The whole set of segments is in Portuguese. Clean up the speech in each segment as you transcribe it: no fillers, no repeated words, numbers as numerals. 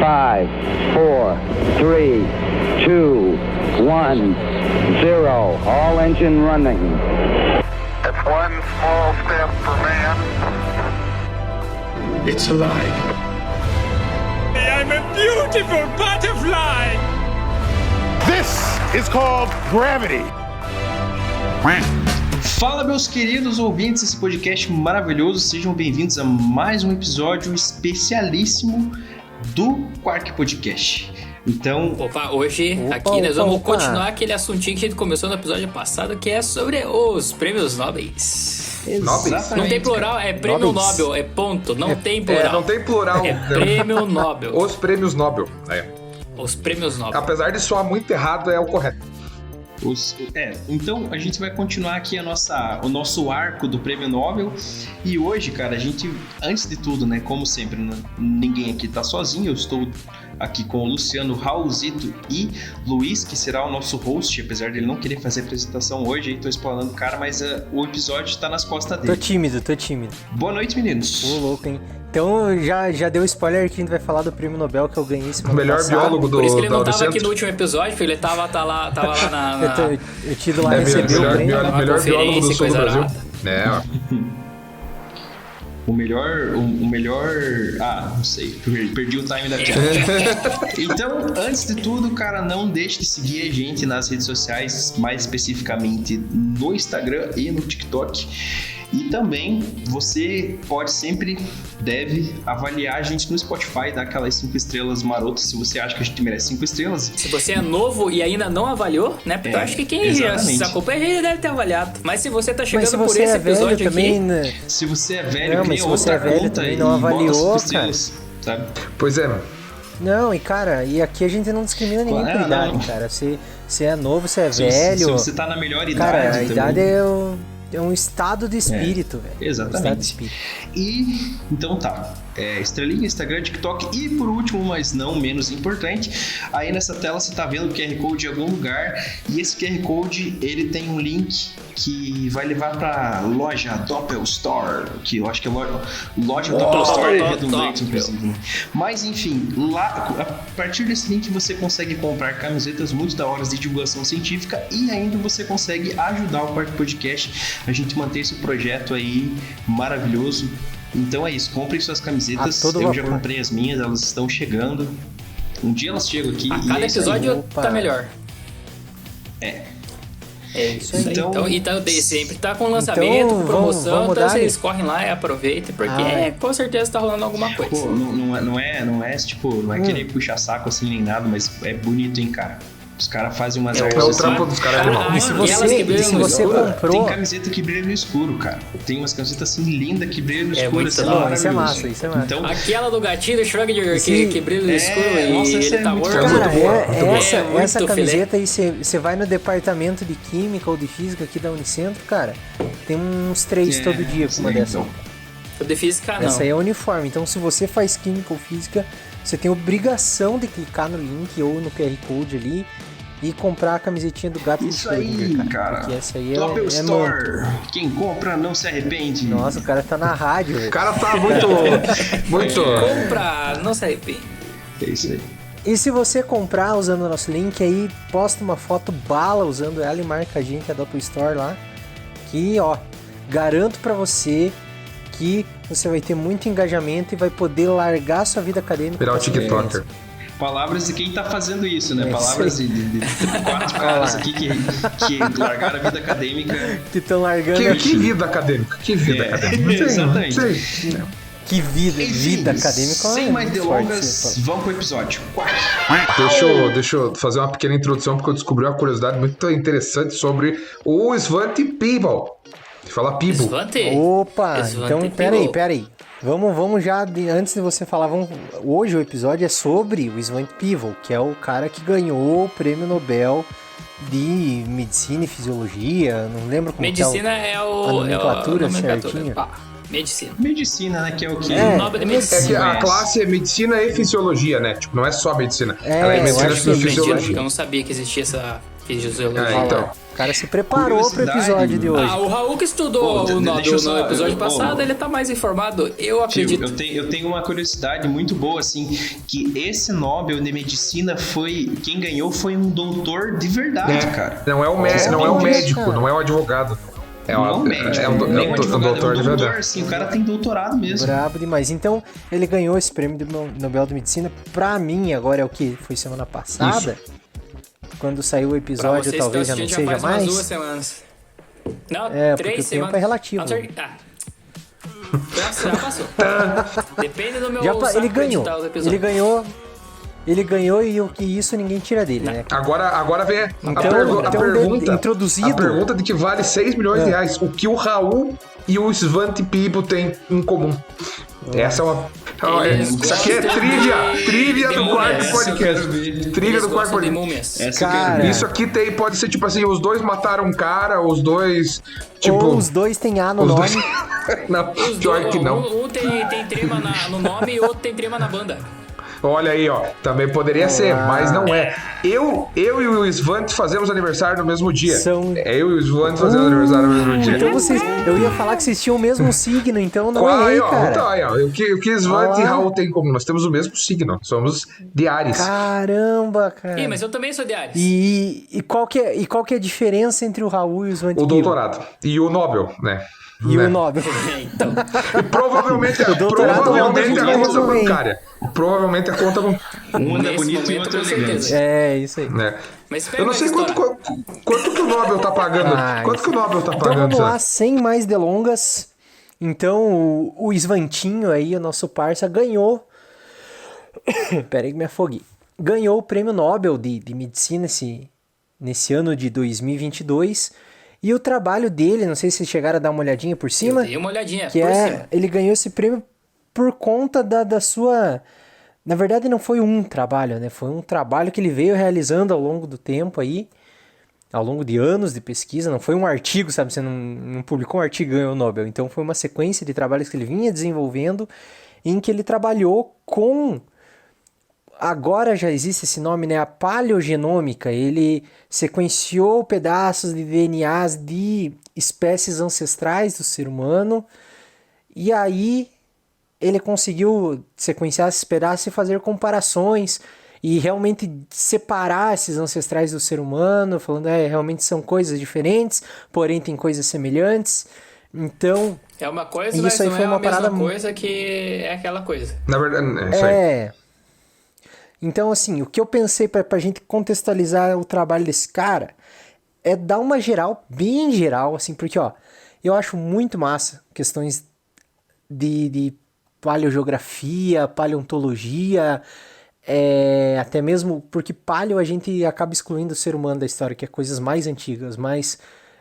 5, 4, 3, 2, 1, 0. All engine running. It's one small step for man. It's alive. I'm a beautiful butterfly! This is called gravity. Fala, meus queridos ouvintes desse podcast maravilhoso, sejam bem-vindos a mais um episódio especialíssimo do Quark Podcast. Então, hoje nós vamos continuar aquele assuntinho que a gente começou no episódio passado, que é sobre os prêmios Nobels. Exatamente. Não tem plural, é prêmio Nobel, é ponto, não tem plural. Não tem plural. É prêmio Nobel. Os prêmios Nobel. Os prêmios Nobel. Apesar de soar muito errado, é o correto. Então a gente vai continuar aqui o nosso arco do Prêmio Nobel. E hoje, cara, a gente, antes de tudo, né, como sempre, ninguém aqui tá sozinho. Eu estou aqui com o Luciano, Raulzito e Luiz, que será o nosso host, apesar dele não querer fazer apresentação hoje. Aí tô explanando o cara, mas o episódio tá nas costas dele. Tô tímido. Boa noite, meninos. Ô, louco, hein? Então já deu spoiler que a gente vai falar do Prêmio Nobel que eu ganhei esse O melhor biólogo do Por isso que ele não tava centro. aqui no último episódio, filho. Ele tava lá na... Eu te ido lá receber o prêmio. Melhor biólogo do sul do Brasil. O melhor... não sei. Perdi o time da piada. Então, antes de tudo, cara, não deixe de seguir a gente nas redes sociais, mais especificamente no Instagram e no TikTok. E também você deve avaliar a gente no Spotify, dar aquelas 5 estrelas marotas, se você acha que a gente merece 5 estrelas. Se você é novo e ainda não avaliou, né? Porque eu acho que quem já acompanha já deve ter avaliado. Mas se você tá chegando por esse episódio aqui... Também, né? Se você é velho, mas se você é velho também não avaliou, cara. Sabe? Pois é. Não, e cara, aqui a gente não discrimina ninguém por idade, cara. Se é novo, se é velho... Se você tá na melhor idade... Cara, a também. idade é um estado de espírito, velho. Exatamente. Um estado de espírito. E, então tá. Estrelinha, Instagram, TikTok e por último, mas não menos importante, aí nessa tela você tá vendo o QR Code em algum lugar e esse QR Code, ele tem um link que vai levar pra loja Doppel Store, que eu acho que é loja Doppel Store é redundante, inclusive. Mas enfim, lá, a partir desse link você consegue comprar camisetas muito da hora de divulgação científica e ainda você consegue ajudar o Quark Podcast a gente manter esse projeto aí maravilhoso. Então é isso, comprem suas camisetas. Eu já comprei as minhas, elas estão chegando. Um dia elas chegam aqui. A cada episódio tá melhor. É isso aí. Então sempre tá com lançamento, com promoção, então vocês correm lá e aproveitem, porque com certeza tá rolando alguma coisa. Pô, não é querer puxar saco assim nem nada, mas é bonito, hein, cara. Os caras fazem umas artes o trampo dos caras, irmão. E se você comprou... Tem camiseta que brilha no escuro, cara. Tem umas camisetas assim lindas que brilham no escuro. Isso é massa. Então, aquela do gatinho do Schrödinger que brilha no escuro e ele tá morto. Cara, essa camiseta aí, você vai no departamento de Química ou de Física aqui da Unicentro, cara, tem uns 3 todo dia com uma dessa. O de Física não. Essa aí é uniforme, então se você faz Química ou Física, você tem obrigação de clicar no link ou no QR Code ali e comprar a camisetinha do gato isso do Schrödinger, cara. Porque essa aí Doppel Store. Quem compra não se arrepende. Nossa, o cara tá na rádio, velho. O cara tá muito... Quem compra não se arrepende. É isso aí. E se você comprar usando o nosso link aí, posta uma foto bala usando ela e marca a gente, a Doppel Store lá. Que, garanto pra você que você vai ter muito engajamento e vai poder largar sua vida acadêmica. Virar o TikToker. Palavras de quem tá fazendo isso, né? Palavras de 4 caras aqui que largaram a vida acadêmica. Que estão largando... Que vida acadêmica? Que vida acadêmica? Exatamente. Que vida acadêmica. Sem mais delongas, vamos pro episódio. Deixa eu fazer uma pequena introdução, porque eu descobri uma curiosidade muito interessante sobre o Svante Pääbo. Fala Pääbo. Opa, então peraí. Vamos já, antes de você falar, hoje o episódio é sobre o Svante Pääbo, que é o cara que ganhou o Prêmio Nobel de Medicina e Fisiologia, não lembro como Medicina é a nomenclatura certinho. Medicina, né, que é o que? Nobel de Medicina. É que a classe é Medicina e Fisiologia, né? Tipo, não é só Medicina. Ela é Medicina e Fisiologia. Eu não sabia que existia essa... Que Jesus Então. O cara se preparou pro episódio de hoje. o Raul que estudou o Nobel no episódio passado, ele tá mais informado, eu acredito. Eu tenho uma curiosidade muito boa, assim, que esse Nobel de Medicina quem ganhou foi um doutor de verdade, cara. Não é o médico, não é o advogado. É um médico, nem um advogado, doutor é um de doutor, verdade. assim, o cara tem doutorado mesmo. Brabo demais. Então, ele ganhou esse prêmio do Nobel de Medicina. Pra mim, agora é o que? Foi semana passada. Quando saiu o episódio, talvez já não seja faz mais. umas 2 semanas. Não, porque 3 o semanas. tempo é relativo. Já passou. Depende do meu Ele ganhou e isso ninguém tira dele, né? Agora vem a pergunta. Introduzido. A pergunta de que vale 6 milhões de reais. O que o Raul e o Svante Pipo têm em comum? Essa é uma... Isso aqui é trivia do quarto podcast. Trivia do quarto podcast. Cara, isso aqui pode ser tipo assim, os dois mataram um cara, os dois... Tipo, ou os dois têm A no nome. Não, pior que não. Um tem trema no nome e o outro tem trema na banda. Olha aí, ó. Também poderia ser, mas não é. Eu e o Svante fazemos aniversário no mesmo dia. Eu e o Svante fazemos aniversário no mesmo dia. Então eu ia falar que vocês tinham o mesmo signo, então não aí, errei, cara. Tá aí, ó. O que Svante e Raul tem em comum? Nós temos o mesmo signo. Somos de Ares. Caramba, cara. Ih, mas eu também sou de Ares. E qual que é a diferença entre o Raul e o Svante? O doutorado. E o Nobel, né? E o Nobel. Então. E provavelmente a conta bancária. Provavelmente a conta bancária. Um anda bonito e outro elegante. É, isso aí. Né? Mas eu não sei quanto que o Nobel tá pagando. Quanto que o Nobel tá pagando? Então vamos lá, sem mais delongas. Então o Svantinho aí, o nosso parça, ganhou... Pera aí que me afoguei. Ganhou o prêmio Nobel de Medicina nesse ano de 2022. E o trabalho dele, não sei se vocês chegaram a dar uma olhadinha por cima. Eu dei uma olhadinha que por cima. Ele ganhou esse prêmio por conta da sua... Na verdade, não foi um trabalho, né? Foi um trabalho que ele veio realizando ao longo do tempo aí, ao longo de anos de pesquisa. Não foi um artigo, sabe? Você não publicou um artigo e ganhou o Nobel. Então foi uma sequência de trabalhos que ele vinha desenvolvendo, em que ele trabalhou com... Agora já existe esse nome, né? A paleogenômica. Ele sequenciou pedaços de DNAs de espécies ancestrais do ser humano. E aí ele conseguiu sequenciar esses pedaços e fazer comparações e realmente separar esses ancestrais do ser humano, falando realmente são coisas diferentes, porém tem coisas semelhantes. Então... É uma coisa, isso mas aí não foi é uma a mesma parada coisa que é aquela coisa. Na verdade, é isso aí. Então, assim, o que eu pensei pra gente contextualizar o trabalho desse cara é dar uma geral, bem geral, assim, porque, ó, eu acho muito massa questões de paleogeografia, paleontologia, até mesmo porque paleo a gente acaba excluindo o ser humano da história, que é coisas mais antigas, mas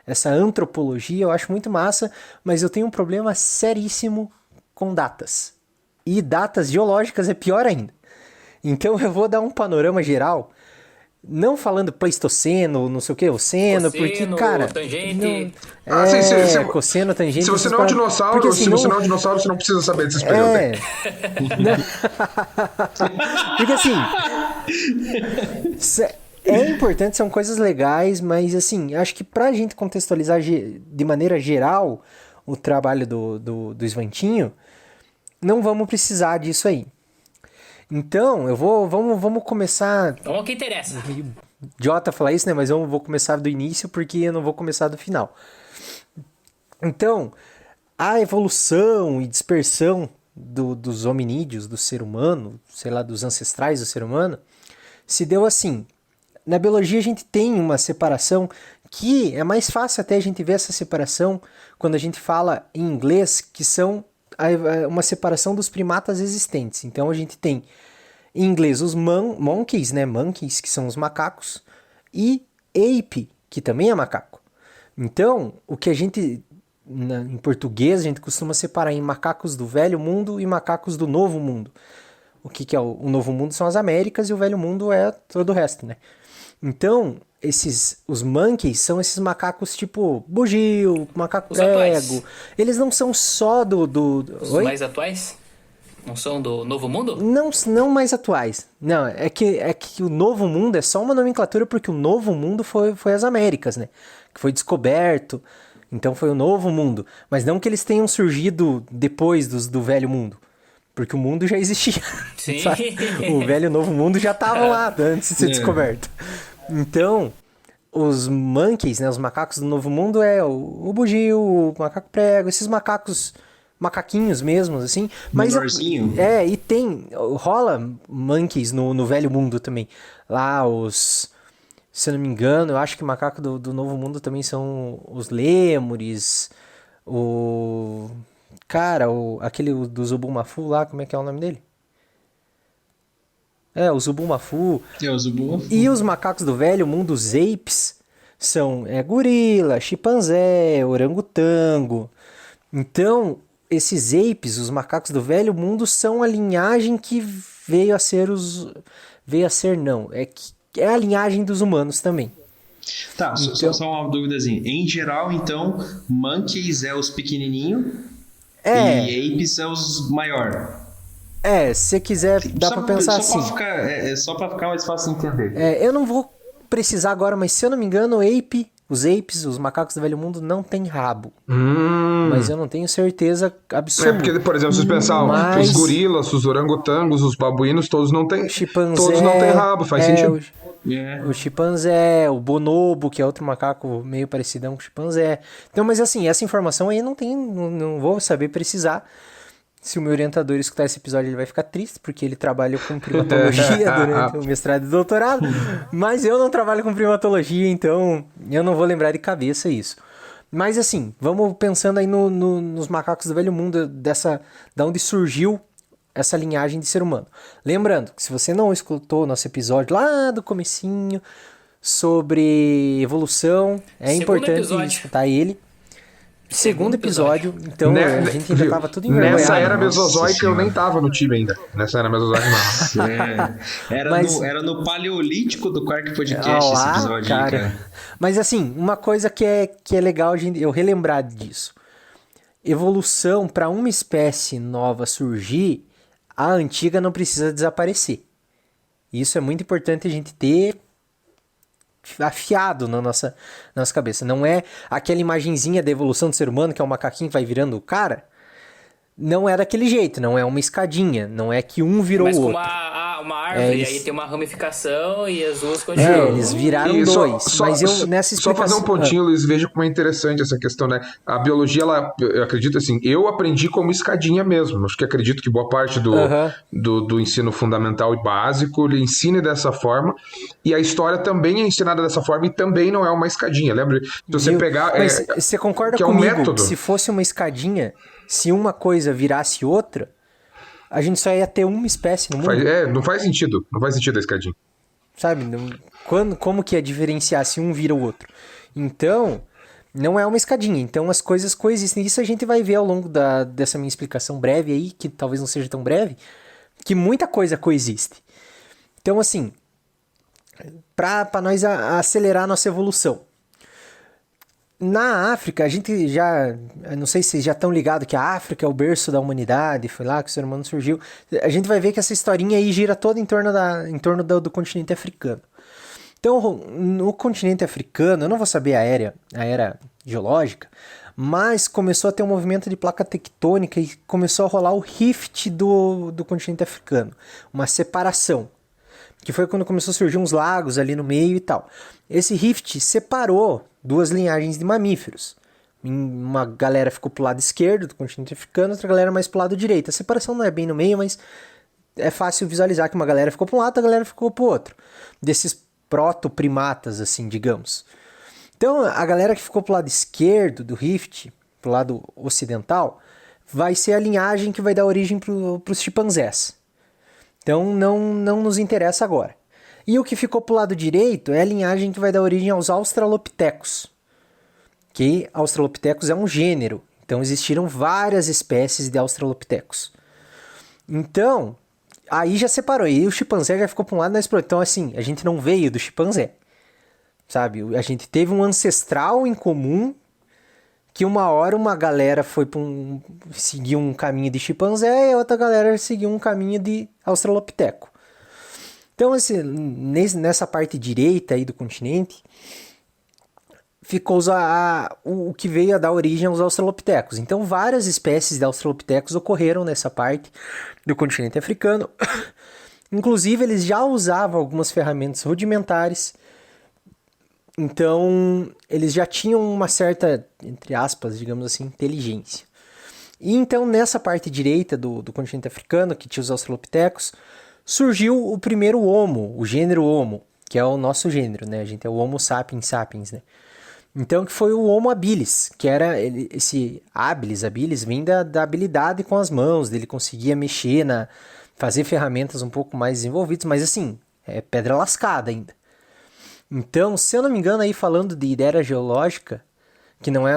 essa antropologia eu acho muito massa, mas eu tenho um problema seríssimo com datas. E datas geológicas é pior ainda. Então eu vou dar um panorama geral, não falando pleistoceno, não sei o que, oceno, porque, cara... Tangente... cosseno, tangente... Se você não é um dinossauro, você não precisa saber desses períodos. Porque assim... É importante, são coisas legais, mas assim, acho que pra gente contextualizar de maneira geral o trabalho do Svantinho, não vamos precisar disso aí. Então, vamos começar... Vamos ao que interessa. Idiota falar isso, né? Mas eu vou começar do início porque eu não vou começar do final. Então, a evolução e dispersão dos hominídeos, do ser humano, sei lá, dos ancestrais do ser humano, se deu assim. Na biologia a gente tem uma separação que é mais fácil até a gente ver essa separação quando a gente fala em inglês, que são uma separação dos primatas existentes. Então a gente tem em inglês os monkeys, né? Monkeys, que são os macacos, e ape, que também é macaco. Então, o que a gente, em português, a gente costuma separar em macacos do Velho Mundo e macacos do Novo Mundo. O que é o Novo Mundo são as Américas e o Velho Mundo é todo o resto, né? Então, os monkeys são esses macacos tipo bugio, macaco prego. Eles não são só Os mais atuais? Não são do Novo Mundo? Não mais atuais. Não, é que o Novo Mundo é só uma nomenclatura porque o Novo Mundo foi as Américas, né? Que foi descoberto. Então foi o Novo Mundo. Mas não que eles tenham surgido depois do Velho Mundo. Porque o mundo já existia. Sim. Sabe? O Velho e o Novo Mundo já estavam lá antes de ser descoberto. Então, os monkeys, né? Os macacos do Novo Mundo é o bugio, o macaco prego, esses macaquinhos mesmo, assim. Mas menorzinho. e rola monkeys no Velho Mundo também. Lá se eu não me engano, eu acho que macaco do Novo Mundo também são os lêmures, aquele do Zubumafu lá, como é que é o nome dele? O Zubumafu. O Zubumafu. E os macacos do Velho Mundo, os apes, são gorila, chimpanzé, orangotango. Então, esses apes, os macacos do Velho Mundo, são a linhagem que veio a ser é a linhagem dos humanos também. Tá, então, só uma duvidazinha. Em geral, então, monkeys é os pequenininhos e apes é os maior. Se você quiser, dá pra pensar assim. Só pra ficar mais fácil de entender. Eu não vou precisar agora, mas se eu não me engano, os apes, os macacos do Velho Mundo, não tem rabo. Mas eu não tenho certeza absoluta. Porque, por exemplo, se você pensar, os gorilas, os orangotangos, os babuínos, todos não têm rabo, faz sentido. O chimpanzé, o bonobo, que é outro macaco meio parecidão com o chimpanzé. Então, mas assim, essa informação aí não vou saber precisar. Se o meu orientador escutar esse episódio, ele vai ficar triste, porque ele trabalha com primatologia durante o mestrado e doutorado. Mas eu não trabalho com primatologia, então eu não vou lembrar de cabeça isso. Mas assim, vamos pensando aí nos macacos do Velho Mundo, da onde surgiu essa linhagem de ser humano. Lembrando que se você não escutou o nosso episódio lá do comecinho sobre evolução, é importante escutar ele. Segundo episódio, então a gente ainda tava tudo envergonhado. Nessa era mesozoica eu nem tava no time ainda. Nessa era mesozoica não. Era no paleolítico do Quark Podcast esse episódio, cara. Mas assim, uma coisa que é legal eu relembrar disso. Evolução, para uma espécie nova surgir, a antiga não precisa desaparecer. Isso é muito importante a gente ter afiado na nossa cabeça. Não é aquela imagenzinha da evolução do ser humano, que é um macaquinho que vai virando o cara. Não é daquele jeito, não é uma escadinha. Não é que um virou o outro. Uma árvore, aí tem uma ramificação e as duas continuam. Eles viraram dois. Mas nessa explicação... Só fazer um pontinho, Luiz, veja como é interessante essa questão, né? A biologia, eu acredito assim, eu aprendi como escadinha mesmo. Acho que acredito que boa parte do ensino fundamental e básico ele ensina dessa forma. E a história também é ensinada dessa forma e também não é uma escadinha. Lembra? Se você pegar... Mas você concorda comigo que se fosse uma escadinha, se uma coisa virasse outra, a gente só ia ter uma espécie no mundo? Não faz sentido. Não faz sentido a escadinha. Sabe? Como que é diferenciar se um vira o outro? Então, não é uma escadinha. Então, as coisas coexistem. Isso a gente vai ver ao longo dessa minha explicação breve aí, que talvez não seja tão breve, que muita coisa coexiste. Então, assim, para nós acelerar a nossa evolução. Na África, a gente já... Não sei se vocês já estão ligados que a África é o berço da humanidade, foi lá que o ser humano surgiu. A gente vai ver que essa historinha aí gira toda em torno do continente africano. Então, no continente africano, eu não vou saber a era geológica, mas começou a ter um movimento de placa tectônica e começou a rolar o rift do continente africano. Uma separação. Que foi quando começou a surgir uns lagos ali no meio e tal. Esse rift separou duas linhagens de mamíferos. Uma galera ficou pro lado esquerdo do continente africano, outra galera mais pro lado direito. A separação não é bem no meio, mas é fácil visualizar que uma galera ficou para um lado, a galera ficou pro outro. Desses proto-primatas, assim, digamos. Então, a galera que ficou pro lado esquerdo do rift, pro lado ocidental, vai ser a linhagem que vai dar origem pros chimpanzés. Então, não nos interessa agora. E o que ficou pro lado direito é a linhagem que vai dar origem aos australopitecos. Que australopitecos é um gênero. Então, existiram várias espécies de australopitecos. Então, aí já separou. E o chimpanzé já ficou para um lado, nós pro outro. Então, assim, a gente não veio do chimpanzé. Sabe? A gente teve um ancestral em comum que uma hora uma galera foi seguir um caminho de chimpanzé e a outra galera seguiu um caminho de australopiteco. Então, nessa parte direita aí do continente, ficou o que veio a dar origem aos australopitecos. Então, várias espécies de australopitecos ocorreram nessa parte do continente africano. Inclusive, eles já usavam algumas ferramentas rudimentares. Então, eles já tinham uma certa, entre aspas, digamos assim, inteligência. E então, nessa parte direita do continente africano, que tinha os australopitecos, surgiu o primeiro Homo, o gênero Homo, que é o nosso gênero, né? A gente é o Homo sapiens sapiens, né? Então, que foi o Homo habilis, que era esse habilis vem da habilidade com as mãos, dele conseguia mexer, fazer ferramentas um pouco mais desenvolvidas, mas assim, é pedra lascada ainda. Então, se eu não me engano, aí falando de era geológica, que não é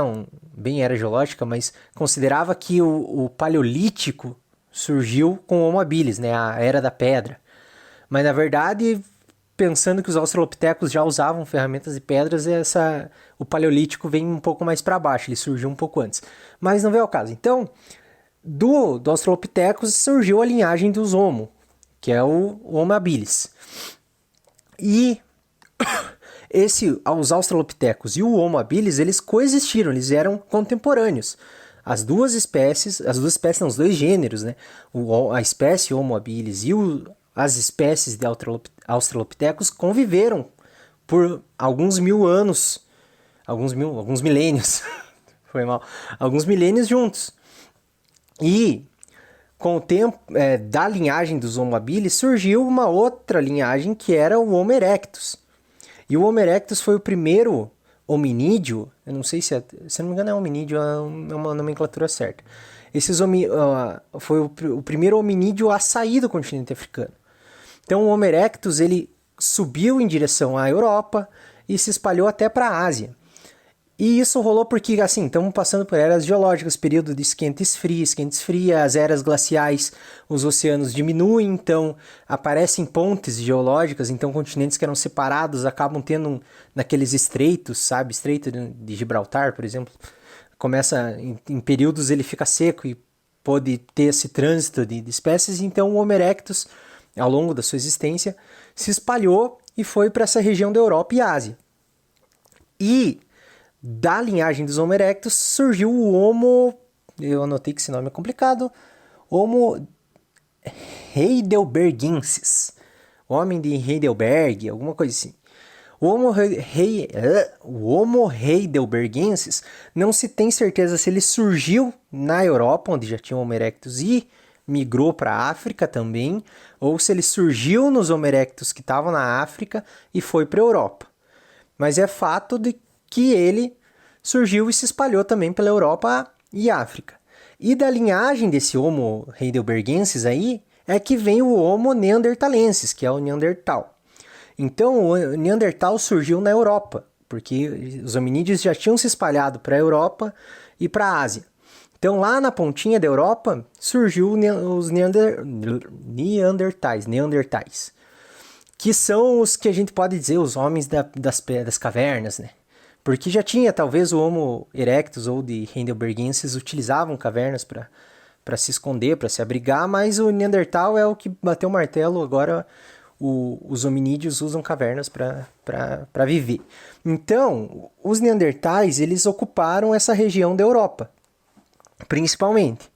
bem era geológica, mas considerava que o Paleolítico surgiu com o Homo habilis, né? A era da pedra. Mas, na verdade, pensando que os australopitecos já usavam ferramentas de pedras, o Paleolítico vem um pouco mais para baixo, ele surgiu um pouco antes. Mas não veio ao caso. Então, do australopitecos surgiu a linhagem dos Homo, que é o Homo habilis. E os australopitecos e o Homo habilis, eles coexistiram, eles eram contemporâneos. Os dois gêneros, né? A espécie Homo habilis e as espécies de australopitecos conviveram por alguns milênios, foi mal, alguns milênios juntos. E com o tempo da linhagem dos Homo habilis surgiu uma outra linhagem que era o Homo erectus. E o Homo erectus foi o primeiro hominídeo, eu não sei se não me engano é hominídeo, é uma nomenclatura certa. Foi o primeiro hominídeo a sair do continente africano. Então o Homo erectus ele subiu em direção à Europa e se espalhou até para a Ásia. E isso rolou porque, assim, estamos passando por eras geológicas, período de esquenta e esfria, as eras glaciais, os oceanos diminuem, então aparecem pontes geológicas, então continentes que eram separados acabam tendo naqueles estreitos, sabe? Estreito de Gibraltar, por exemplo, começa, em períodos ele fica seco e pode ter esse trânsito de espécies, então o Homo erectus, ao longo da sua existência, se espalhou e foi para essa região da Europa e Ásia. E da linhagem dos Homo erectus surgiu o Homo, eu anotei que esse nome é complicado, Homo heidelbergensis, homem de Heidelberg, alguma coisa assim. O Homo heidelbergensis não se tem certeza se ele surgiu na Europa, onde já tinha o Homo erectus e migrou para a África também, ou se ele surgiu nos Homo erectus que estavam na África e foi para a Europa. Mas é fato de que ele surgiu e se espalhou também pela Europa e África. E da linhagem desse Homo heidelbergensis aí é que vem o Homo neanderthalensis, que é o Neandertal. Então o Neandertal surgiu na Europa, porque os hominídeos já tinham se espalhado para a Europa e para a Ásia. Então lá na pontinha da Europa surgiu os neandertais, que são os que a gente pode dizer os homens das cavernas, né? Porque já tinha, talvez, o Homo erectus ou de Heidelbergensis utilizavam cavernas para se esconder, para se abrigar, mas o Neandertal é o que bateu o martelo, agora os hominídeos usam cavernas para viver. Então, os Neandertais, eles ocuparam essa região da Europa, principalmente.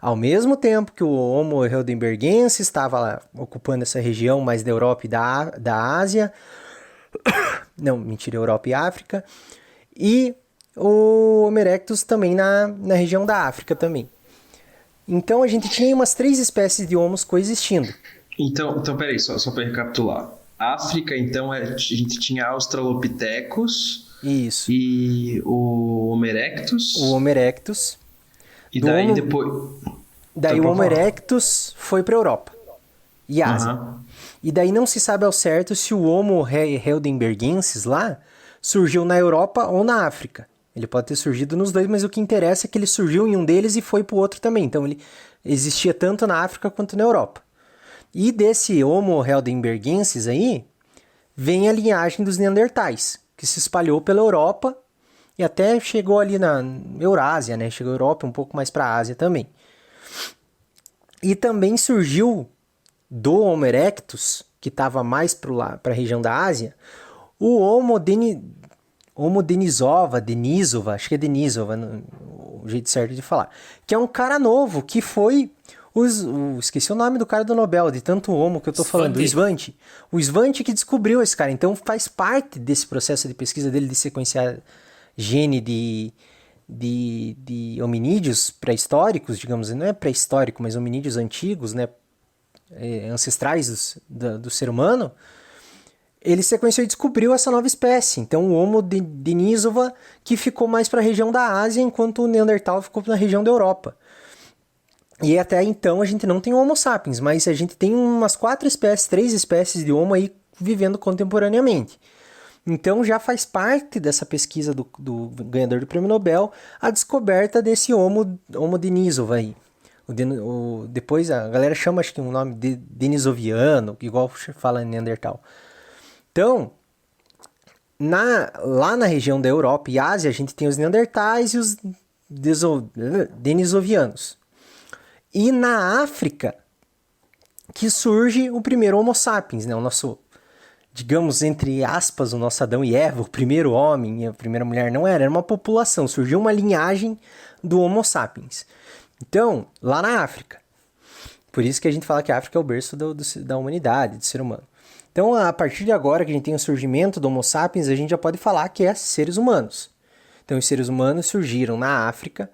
Ao mesmo tempo que o Homo heidelbergensis estava lá, ocupando essa região mais da Europa e da Ásia, Europa e África, e o Homo erectus também na região da África também. Então a gente tinha umas 3 espécies de homos coexistindo. Então peraí, só para recapitular. África, então, a gente tinha Australopithecus. Isso. E o Homo erectus. O Homo erectus. E daí depois... Daí o Homo erectus foi para a Europa e Ásia. Uhum. E daí não se sabe ao certo se o Homo heidelbergensis lá surgiu na Europa ou na África. Ele pode ter surgido nos dois, mas o que interessa é que ele surgiu em um deles e foi para o outro também. Então ele existia tanto na África quanto na Europa. E desse Homo heidelbergensis aí, vem a linhagem dos Neandertais, que se espalhou pela Europa e até chegou ali na Eurásia, né? Chegou à Europa, um pouco mais para a Ásia também. E também surgiu do Homo erectus, que estava mais para a região da Ásia, o Homo Denisova, acho que é Denisova, o jeito certo de falar, que é um cara novo, que foi, esqueci o nome do cara do Nobel, de tanto Homo que eu tô falando, o Svante. O Svante que descobriu esse cara, então faz parte desse processo de pesquisa dele de sequenciar gene de hominídeos pré-históricos, digamos, não é pré-histórico, mas hominídeos antigos, né, ancestrais do ser humano. Ele sequenciou e descobriu essa nova espécie. Então, o Homo denisova, que ficou mais para a região da Ásia, enquanto o Neandertal ficou na região da Europa. E até então a gente não tem o Homo sapiens, mas a gente tem umas 3 espécies de Homo aí vivendo contemporaneamente. Então já faz parte dessa pesquisa do ganhador do Prêmio Nobel a descoberta desse Homo denisova aí. Depois a galera chama, acho que um nome de denisoviano, igual fala em Neandertal. Então, lá na região da Europa e Ásia, a gente tem os Neandertais e os denisovianos. E na África, que surge o primeiro Homo sapiens, né? O nosso, digamos, entre aspas, o nosso Adão e Eva, o primeiro homem e a primeira mulher, não era uma população, surgiu uma linhagem do Homo sapiens. Então, lá na África. Por isso que a gente fala que a África é o berço da humanidade, do ser humano. Então, a partir de agora que a gente tem o surgimento do Homo sapiens, a gente já pode falar que é seres humanos. Então, os seres humanos surgiram na África.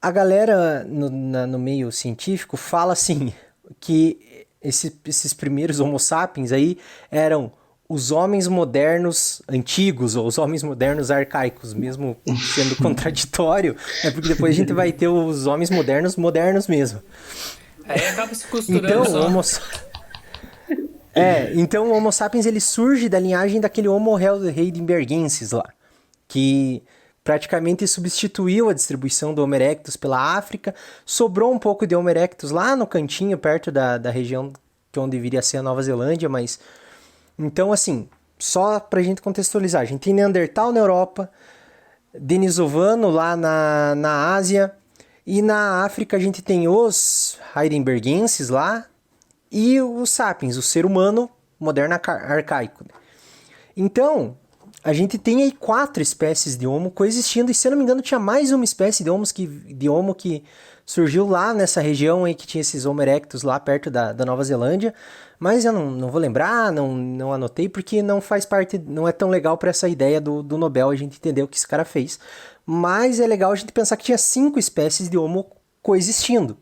A galera no meio científico fala assim, que esses primeiros Homo sapiens aí eram os homens modernos antigos, ou os homens modernos arcaicos, mesmo sendo contraditório, é porque depois a gente vai ter os homens modernos mesmo. Aí acaba se costurando então o Homo sapiens ele surge da linhagem daquele Homo heidelbergensis lá, que praticamente substituiu a distribuição do Homo erectus pela África, sobrou um pouco de Homo erectus lá no cantinho, perto da região que onde deveria ser a Nova Zelândia, mas... Então, assim, só pra gente contextualizar, a gente tem Neandertal na Europa, denisovano lá na Ásia, e na África a gente tem os heidelbergenses lá, e os sapiens, o ser humano moderno arcaico. Então, a gente tem aí 4 espécies de Homo coexistindo, e se eu não me engano tinha mais uma espécie de Homo que surgiu lá nessa região aí que tinha esses Homo erectus lá perto da Nova Zelândia, mas eu não vou lembrar, não anotei, porque não faz parte, não é tão legal para essa ideia do Nobel a gente entender o que esse cara fez. Mas é legal a gente pensar que tinha 5 espécies de Homo coexistindo.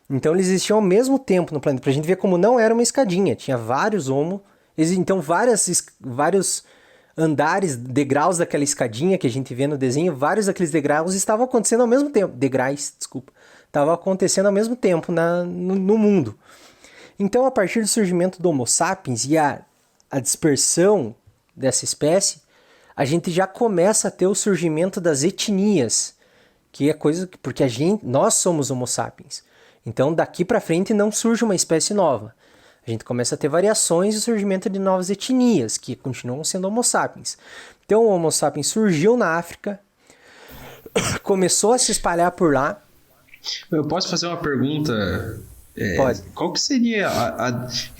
Então eles existiam ao mesmo tempo no planeta, pra gente ver como não era uma escadinha, tinha vários Homo, então vários andares, degraus daquela escadinha que a gente vê no desenho, vários daqueles degraus estavam acontecendo ao mesmo tempo, estavam acontecendo ao mesmo tempo no mundo. Então, a partir do surgimento do Homo sapiens e a dispersão dessa espécie, a gente já começa a ter o surgimento das etnias, que é coisa porque nós somos Homo sapiens. Então, daqui para frente não surge uma espécie nova. A gente começa a ter variações e o surgimento de novas etnias, que continuam sendo Homo sapiens. Então, o Homo sapiens surgiu na África, começou a se espalhar por lá. Eu posso fazer uma pergunta? Pode. Qual que seria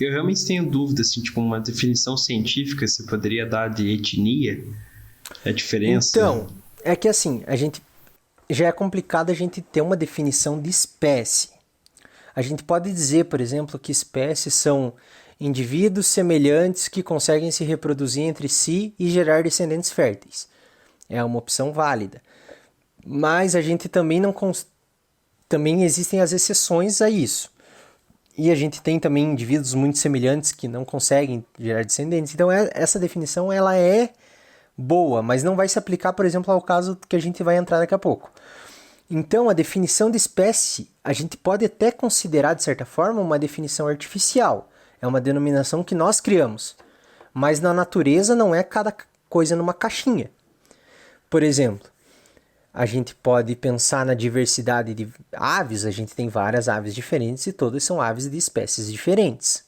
eu realmente tenho dúvida, assim, tipo, uma definição científica você poderia dar de etnia? A diferença? Então, é que assim, já é complicado a gente ter uma definição de espécie. A gente pode dizer, por exemplo, que espécies são indivíduos semelhantes que conseguem se reproduzir entre si e gerar descendentes férteis. É uma opção válida. Mas a gente também também existem as exceções a isso. E a gente tem também indivíduos muito semelhantes que não conseguem gerar descendentes. Então essa definição ela é boa, mas não vai se aplicar, por exemplo, ao caso que a gente vai entrar daqui a pouco. Então a definição de espécie a gente pode até considerar, de certa forma, uma definição artificial. É uma denominação que nós criamos. Mas na natureza não é cada coisa numa caixinha. Por exemplo, a gente pode pensar na diversidade de aves, a gente tem várias aves diferentes e todas são aves de espécies diferentes.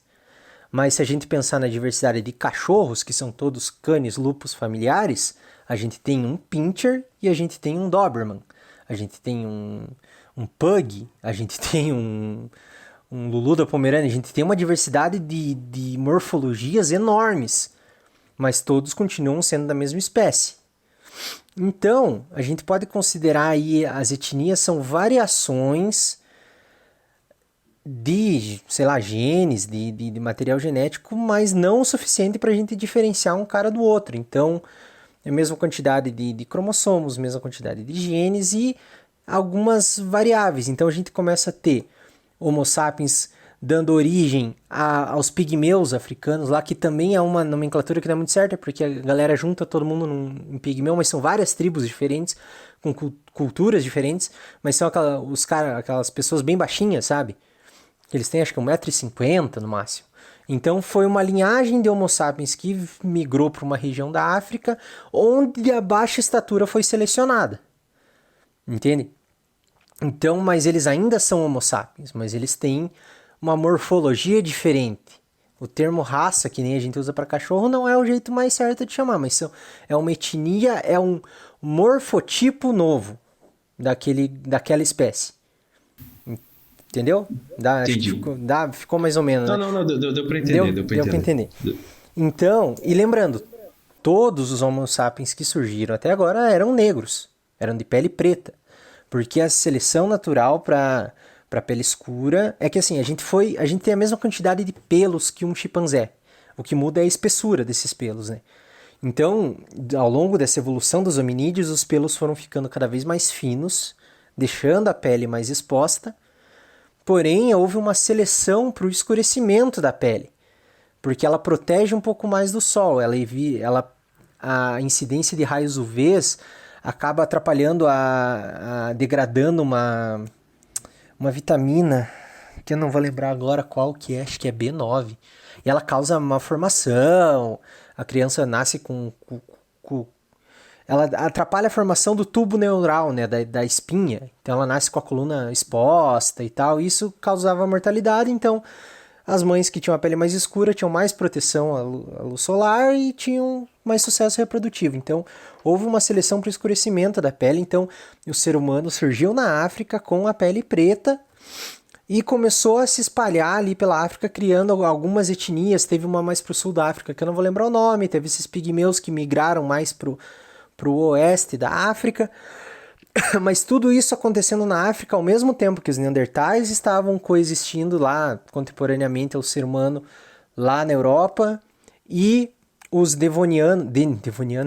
Mas se a gente pensar na diversidade de cachorros, que são todos canis lupus familiares, A gente tem um Pinscher e a gente tem um Doberman. A gente tem um Pug, a gente tem um Lulu da Pomerânia. A gente tem uma diversidade de morfologias enormes, mas todos continuam sendo da mesma espécie. Então, a gente pode considerar aí as etnias são variações de, sei lá, genes, de material genético, mas não o suficiente para a gente diferenciar um cara do outro. Então, é a mesma quantidade de cromossomos, mesma quantidade de genes e algumas variáveis. Então, a gente começa a ter Homo sapiens dando origem aos pigmeus africanos lá, que também é uma nomenclatura que não é muito certa, porque a galera junta todo mundo em pigmeu, mas são várias tribos diferentes, com culturas diferentes, mas são aquelas pessoas bem baixinhas, sabe? Eles têm acho que 1,50 m no máximo. Então foi uma linhagem de Homo sapiens que migrou para uma região da África, onde a baixa estatura foi selecionada. Entende? Então, mas eles ainda são Homo sapiens, mas eles têm uma morfologia diferente. O termo raça, que nem a gente usa para cachorro, não é o jeito mais certo de chamar, mas é uma etnia, é um morfotipo novo daquela espécie. Entendeu? Entendi. Ficou mais ou menos. Não, deu para entender. Deu para entender. Então, e lembrando, todos os Homo sapiens que surgiram até agora eram negros, eram de pele preta, porque a seleção natural para pele escura é que assim, a gente tem a mesma quantidade de pelos que um chimpanzé. O que muda é a espessura desses pelos, né? Então, ao longo dessa evolução dos hominídeos, os pelos foram ficando cada vez mais finos, deixando a pele mais exposta. Porém, houve uma seleção para o escurecimento da pele, porque ela protege um pouco mais do sol, a incidência de raios UVs acaba atrapalhando, degradando uma vitamina, que eu não vou lembrar agora qual que é, acho que é B9, e ela causa malformação, a criança nasce com ela atrapalha a formação do tubo neural, né, da espinha. Então ela nasce com a coluna exposta e tal. Isso causava mortalidade. Então as mães que tinham a pele mais escura tinham mais proteção à luz solar e tinham mais sucesso reprodutivo. Então houve uma seleção para o escurecimento da pele. Então o ser humano surgiu na África com a pele preta e começou a se espalhar ali pela África, criando algumas etnias. Teve uma mais para o sul da África, que eu não vou lembrar o nome. Teve esses pigmeus que migraram mais para o oeste da África, mas tudo isso acontecendo na África ao mesmo tempo que os Neandertais estavam coexistindo lá contemporaneamente ao ser humano lá na Europa, e os Devoniano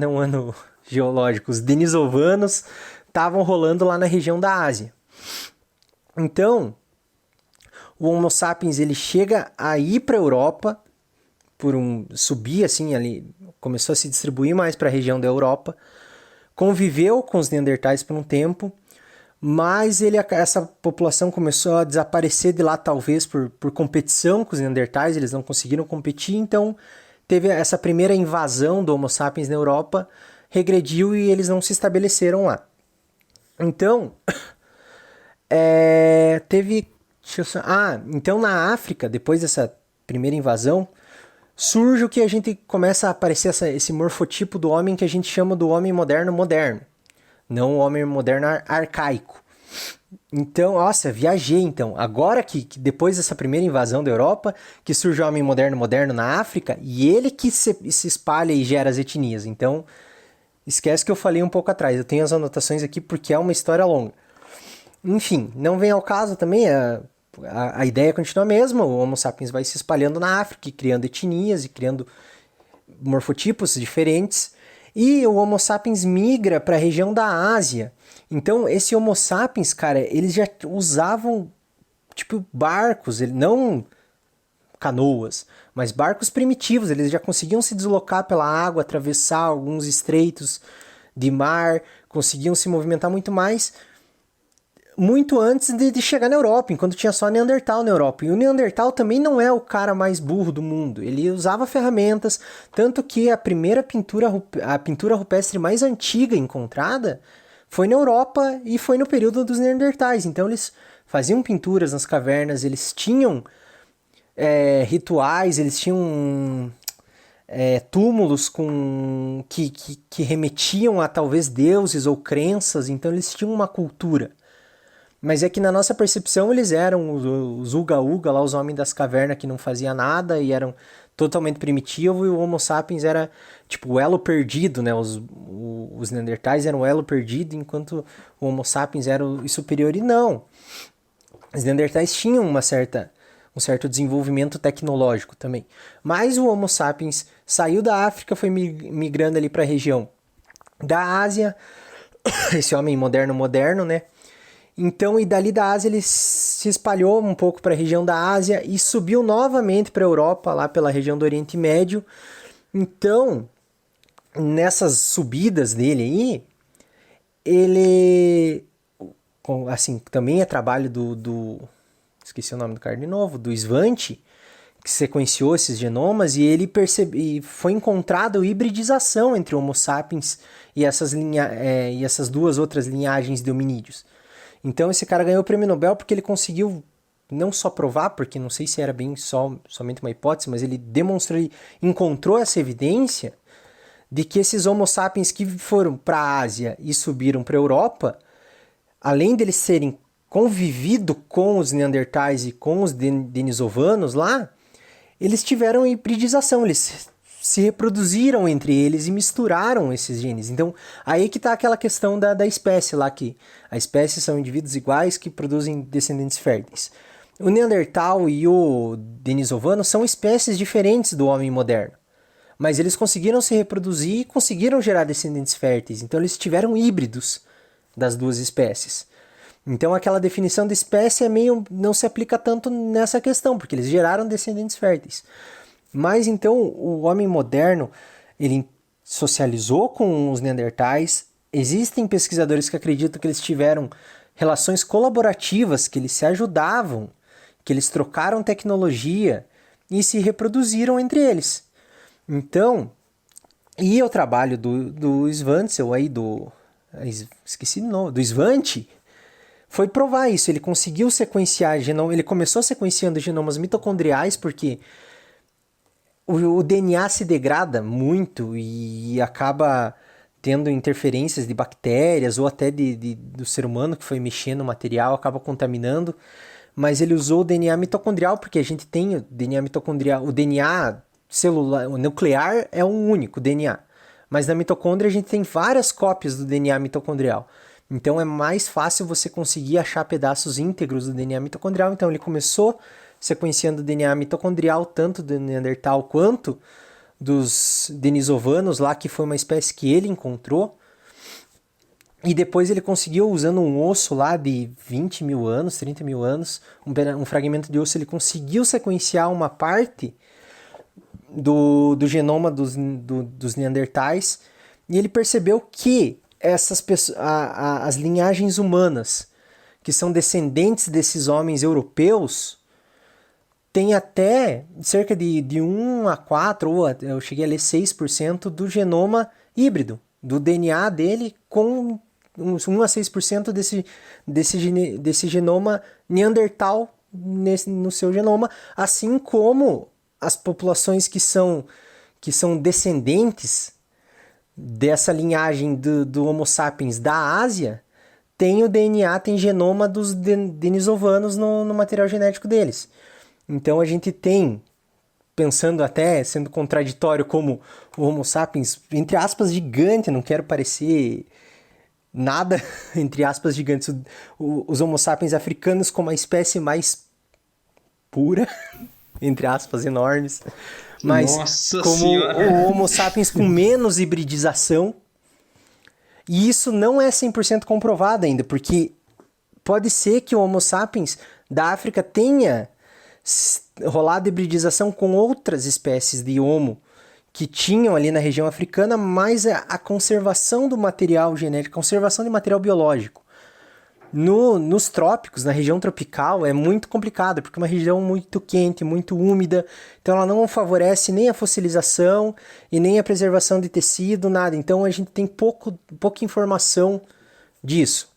é um ano geológico, os Denisovanos estavam rolando lá na região da Ásia. Então, o Homo sapiens ele chega a ir para a Europa, subir assim ali, começou a se distribuir mais para a região da Europa, conviveu com os Neandertais por um tempo, mas essa população começou a desaparecer de lá, talvez por competição com os Neandertais, eles não conseguiram competir, então teve essa primeira invasão do Homo sapiens na Europa, regrediu e eles não se estabeleceram lá. Então, então na África, depois dessa primeira invasão, surge o que a gente começa a aparecer esse morfotipo do homem que a gente chama do homem moderno, não o homem moderno arcaico. Então, nossa, viajei então. Agora que depois dessa primeira invasão da Europa, que surge o homem moderno na África, e ele que se espalha e gera as etnias. Então, esquece que eu falei um pouco atrás. Eu tenho as anotações aqui porque é uma história longa. Enfim, não vem ao caso também, a ideia continua a mesma, o Homo sapiens vai se espalhando na África, criando etnias e criando morfotipos diferentes, e o Homo sapiens migra para a região da Ásia. Então, esse Homo sapiens, cara, eles já usavam tipo barcos, não canoas, mas barcos primitivos, eles já conseguiam se deslocar pela água, atravessar alguns estreitos de mar, conseguiam se movimentar muito antes de chegar na Europa, enquanto tinha só Neandertal na Europa. E o Neandertal também não é o cara mais burro do mundo. Ele usava ferramentas, tanto que a pintura rupestre mais antiga encontrada foi na Europa e foi no período dos Neandertais. Então eles faziam pinturas nas cavernas, eles tinham rituais, eles tinham túmulos que remetiam a talvez deuses ou crenças, então eles tinham uma cultura. Mas é que na nossa percepção eles eram os uga-uga, lá, os homens das cavernas que não faziam nada e eram totalmente primitivos, e o Homo sapiens era tipo o elo perdido, né? Os Neandertais eram o elo perdido, enquanto o Homo sapiens era o superior. E não, os Neandertais tinham um certo desenvolvimento tecnológico também. Mas o Homo sapiens saiu da África, foi migrando ali para a região da Ásia, esse homem moderno, né? Então, e dali da Ásia ele se espalhou um pouco para a região da Ásia e subiu novamente para a Europa, lá pela região do Oriente Médio. Então, nessas subidas dele aí, ele, assim, também é trabalho esqueci o nome do cara de novo, do Svante, que sequenciou esses genomas, e ele foi encontrado hibridização entre o Homo sapiens e essas duas outras linhagens de hominídeos. Então esse cara ganhou o prêmio Nobel porque ele conseguiu não só provar, porque não sei se era bem somente uma hipótese, mas ele encontrou essa evidência de que esses Homo sapiens que foram para a Ásia e subiram para a Europa, além deles serem convivido com os Neandertais e com os denisovanos lá, eles tiveram hibridização, eles se reproduziram entre eles e misturaram esses genes. Então, aí que está aquela questão da espécie lá, que a espécie são indivíduos iguais que produzem descendentes férteis. O Neandertal e o denisovano são espécies diferentes do homem moderno, mas eles conseguiram se reproduzir e conseguiram gerar descendentes férteis. Então, eles tiveram híbridos das duas espécies. Então, aquela definição de espécie não se aplica tanto nessa questão, porque eles geraram descendentes férteis. Mas então o homem moderno, ele socializou com os Neandertais. Existem pesquisadores que acreditam que eles tiveram relações colaborativas, que eles se ajudavam, que eles trocaram tecnologia e se reproduziram entre eles. Então, e o trabalho do Svantzel aí, esqueci o nome, do Svante, foi provar isso. Ele conseguiu sequenciar ele começou sequenciando genomas mitocondriais, porque o DNA se degrada muito e acaba tendo interferências de bactérias ou até do ser humano que foi mexendo no material, acaba contaminando. Mas ele usou o DNA mitocondrial, porque a gente tem o DNA mitocondrial, o DNA celular, o nuclear é um único DNA. Mas na mitocôndria a gente tem várias cópias do DNA mitocondrial. Então é mais fácil você conseguir achar pedaços íntegros do DNA mitocondrial. Então ele começou sequenciando o DNA mitocondrial, tanto do Neandertal quanto dos denisovanos lá, que foi uma espécie que ele encontrou. E depois ele conseguiu, usando um osso lá de 20 mil anos, 30 mil anos, um fragmento de osso, ele conseguiu sequenciar uma parte do genoma dos Neandertais, e ele percebeu que as linhagens humanas, que são descendentes desses homens europeus, tem até cerca de 1 a 4, ou eu cheguei a ler 6% do genoma híbrido, do DNA dele, com 1 a 6% desse genoma neandertal no seu genoma, assim como as populações que são descendentes dessa linhagem do Homo sapiens da Ásia, tem genoma dos denisovanos no material genético deles. Então a gente tem, pensando até, sendo contraditório, como o Homo sapiens, entre aspas, gigante, não quero parecer nada, entre aspas, gigantes, os Homo sapiens africanos como a espécie mais pura, entre aspas, enormes, mas Nossa como senhora. o Homo sapiens com menos hibridização, e isso não é 100% comprovado ainda, porque pode ser que o Homo sapiens da África tenha rolado hibridização com outras espécies de Homo que tinham ali na região africana, mas a conservação do material genético, conservação de material biológico nos trópicos, na região tropical, é muito complicado, porque é uma região muito quente, muito úmida, então ela não favorece nem a fossilização e nem a preservação de tecido, nada. Então a gente tem pouca informação disso.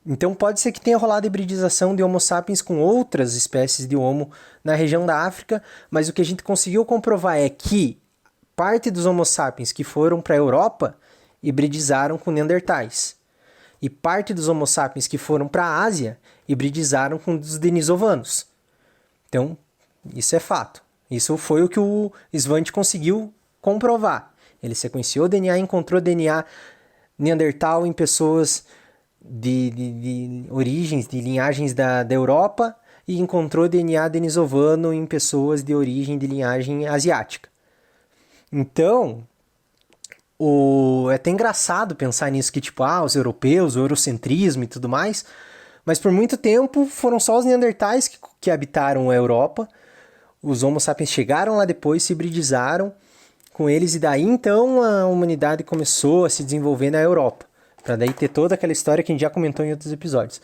Então pode ser que tenha rolado hibridização de Homo sapiens com outras espécies de Homo na região da África, mas o que a gente conseguiu comprovar é que parte dos Homo sapiens que foram para a Europa hibridizaram com Neandertais. E parte dos Homo sapiens que foram para a Ásia hibridizaram com os denisovanos. Então, isso é fato. Isso foi o que o Svante conseguiu comprovar. Ele sequenciou o DNA e encontrou DNA Neandertal em pessoas de origens, de linhagens da Europa, e encontrou DNA denisovano em pessoas de origem de linhagem asiática. Então, é até engraçado pensar nisso, que tipo, os europeus, o eurocentrismo e tudo mais, mas por muito tempo foram só os neandertais que habitaram a Europa. Os Homo sapiens chegaram lá depois, se hibridizaram com eles, e daí então a humanidade começou a se desenvolver na Europa, para daí ter toda aquela história que a gente já comentou em outros episódios.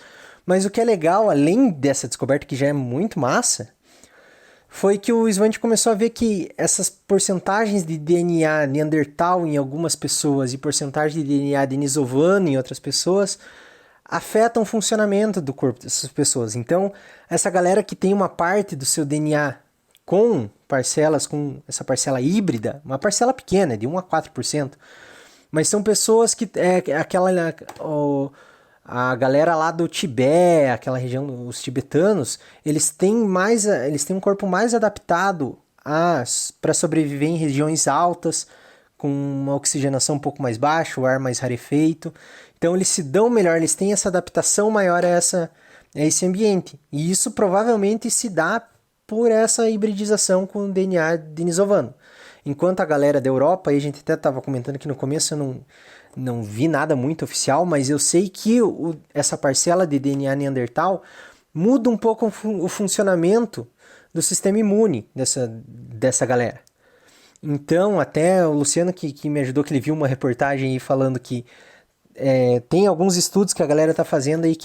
Mas o que é legal, além dessa descoberta que já é muito massa, foi que o Svante começou a ver que essas porcentagens de DNA neandertal em algumas pessoas e porcentagem de DNA denisovano em outras pessoas afetam o funcionamento do corpo dessas pessoas. Então, essa galera que tem uma parte do seu DNA com parcelas, com essa parcela híbrida, uma parcela pequena, de 1 a 4%, mas são pessoas que a galera lá do Tibete, aquela região, os tibetanos, eles têm um corpo mais adaptado para sobreviver em regiões altas, com uma oxigenação um pouco mais baixa, o ar mais rarefeito. Então eles se dão melhor, eles têm essa adaptação maior a esse ambiente. E isso provavelmente se dá por essa hibridização com o DNA denisovano. Enquanto a galera da Europa, aí a gente até estava comentando que no começo eu não vi nada muito oficial, mas eu sei que essa parcela de DNA neandertal muda um pouco o funcionamento do sistema imune dessa galera. Então, até o Luciano que me ajudou, que ele viu uma reportagem aí falando que tem alguns estudos que a galera está fazendo aí,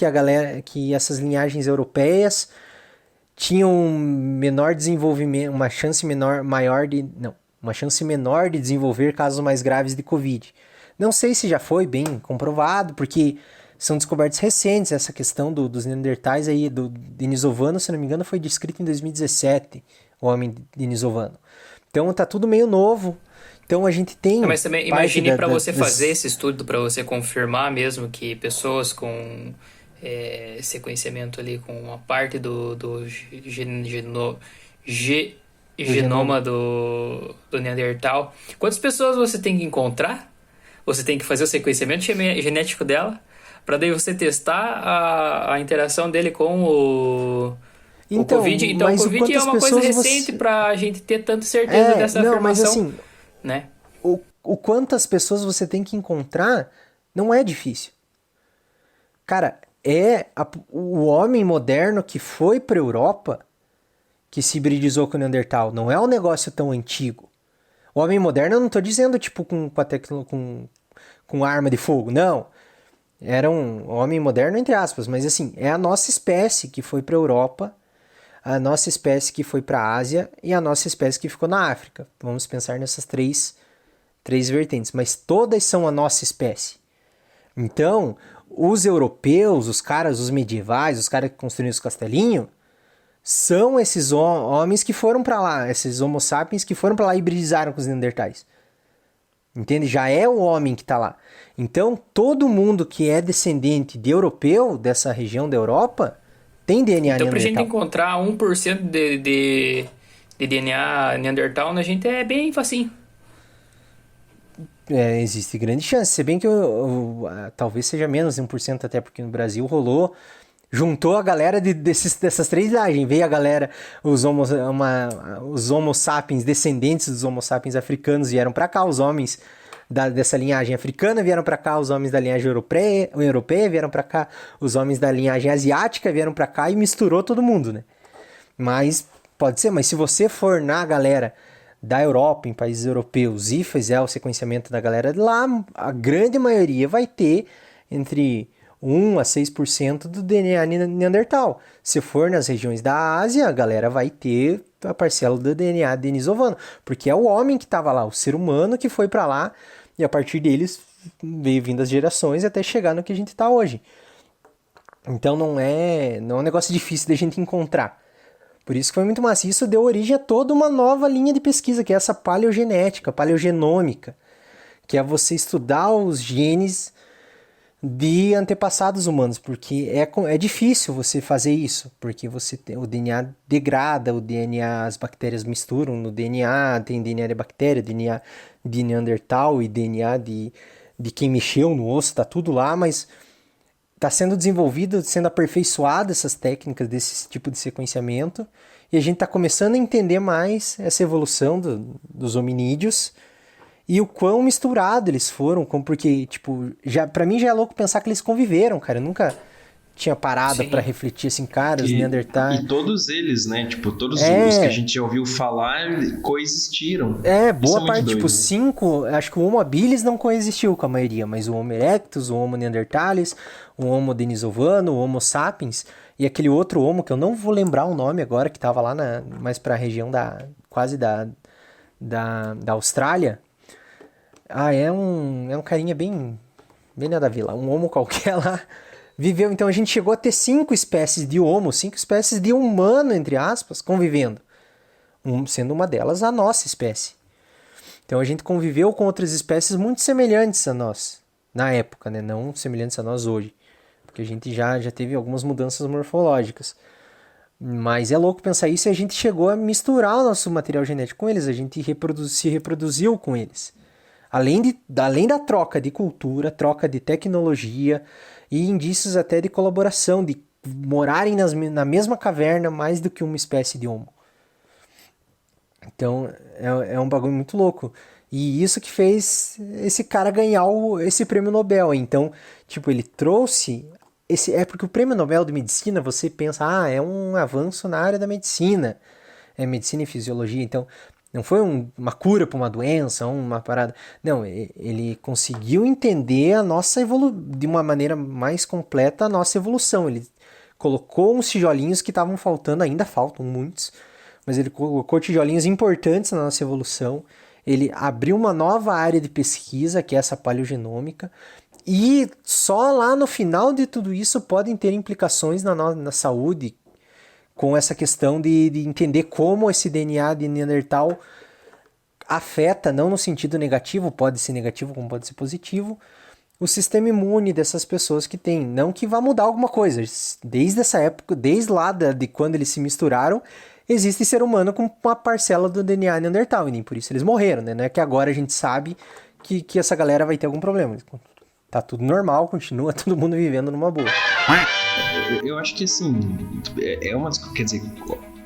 que essas linhagens europeias tinham menor desenvolvimento, uma chance menor de desenvolver casos mais graves de Covid. Não sei se já foi bem comprovado, porque são descobertas recentes. Essa questão dos neandertais aí, do denisovano, se não me engano, foi descrito em 2017, o homem denisovano. Então tá tudo meio novo. Então a gente tem... Mas também imagine para você fazer esse estudo, para você confirmar mesmo que pessoas com sequenciamento ali, com uma parte do genoma do Neandertal. Quantas pessoas você tem que encontrar? Você tem que fazer o sequenciamento genético dela, para daí você testar a interação dele com o Covid. Então, o Covid é uma coisa recente para a gente ter tanta certeza dessa afirmação. Mas assim, né? O quantas pessoas você tem que encontrar não é difícil. Cara, o homem moderno que foi para a Europa que se hibridizou com o Neandertal. Não é um negócio tão antigo. O homem moderno, eu não estou dizendo tipo com arma de fogo, não. Era um homem moderno, entre aspas, mas assim, é a nossa espécie que foi para a Europa, a nossa espécie que foi para a Ásia e a nossa espécie que ficou na África. Vamos pensar nessas três vertentes, mas todas são a nossa espécie. Então, os europeus, os medievais, os caras que construíram os castelinhos, são esses homens que foram para lá, esses Homo sapiens que foram para lá e hibridizaram com os neandertais. Entende? Já é o homem que está lá. Então, todo mundo que é descendente de europeu, dessa região da Europa, tem DNA então, neandertal. Então, pra gente encontrar 1% de DNA neandertal, a gente é bem facinho. Existe grande chance. Se bem que talvez seja menos de 1%, até porque no Brasil juntou a galera dessas três linhagens. Veio a galera, os homo sapiens, descendentes dos Homo sapiens africanos vieram para cá, os homens dessa linhagem africana vieram para cá, os homens da linhagem europeia vieram para cá, os homens da linhagem asiática vieram para cá e misturou todo mundo, né? Mas pode ser, mas se você for na galera da Europa, em países europeus, e fizer o sequenciamento da galera de lá, a grande maioria vai ter entre 1 a 6% do DNA neandertal. Se for nas regiões da Ásia, a galera vai ter a parcela do DNA denisovano, porque é o homem que estava lá, o ser humano que foi para lá, e a partir deles veio vindo as gerações até chegar no que a gente está hoje. Então não é um negócio difícil da gente encontrar. Por isso que foi muito massa. Isso deu origem a toda uma nova linha de pesquisa, que é essa paleogenética, paleogenômica, que é você estudar os genes de antepassados humanos, porque é difícil você fazer isso, porque o DNA degrada, o DNA, as bactérias misturam no DNA, tem DNA de bactéria, DNA de Neandertal e DNA de quem mexeu no osso, tá tudo lá, mas está sendo desenvolvido, sendo aperfeiçoado essas técnicas desse tipo de sequenciamento, e a gente está começando a entender mais essa evolução dos hominídeos e o quão misturado eles foram, porque, tipo, para mim já é louco pensar que eles conviveram, cara. Eu nunca tinha parado para refletir assim, cara, os Neandertais. E todos eles, né? Tipo, todos os que a gente já ouviu falar coexistiram. Boa parte, tipo, 5, acho que o Homo habilis não coexistiu com a maioria, mas o Homo erectus, o Homo neanderthalis, o Homo denisovano, o Homo sapiens e aquele outro Homo que eu não vou lembrar o nome agora, que tava lá mais pra região quase da Austrália. É um carinha bem nada a ver lá, um Homo qualquer lá, viveu. Então a gente chegou a ter 5 espécies de Homo, 5 espécies de humano, entre aspas, convivendo. Sendo uma delas a nossa espécie. Então a gente conviveu com outras espécies muito semelhantes a nós, na época, né? Não semelhantes a nós hoje, porque a gente já teve algumas mudanças morfológicas. Mas é louco pensar isso, e a gente chegou a misturar o nosso material genético com eles, a gente se reproduziu com eles. Além da troca de cultura, troca de tecnologia e indícios até de colaboração, de morarem na mesma caverna mais do que uma espécie de Homo. Então é um bagulho muito louco. E isso que fez esse cara ganhar esse prêmio Nobel. Então, tipo, ele trouxe... porque o prêmio Nobel de Medicina, você pensa, é um avanço na área da medicina. É medicina e fisiologia, então... Não foi uma cura para uma doença, uma parada. Não, ele conseguiu entender de uma maneira mais completa a nossa evolução. Ele colocou uns tijolinhos que estavam faltando, ainda faltam muitos, mas ele colocou tijolinhos importantes na nossa evolução. Ele abriu uma nova área de pesquisa, que é essa paleogenômica, e só lá no final de tudo isso podem ter implicações na saúde, com essa questão de entender como esse DNA de Neandertal afeta, não no sentido negativo, pode ser negativo como pode ser positivo, o sistema imune dessas pessoas que tem. Não que vá mudar alguma coisa. Desde essa época, desde lá de quando eles se misturaram, existe ser humano com uma parcela do DNA Neandertal, e nem por isso eles morreram, né? Não é que agora a gente sabe que essa galera vai ter algum problema. Tá tudo normal, continua todo mundo vivendo numa boa. Eu acho que, assim, quer dizer,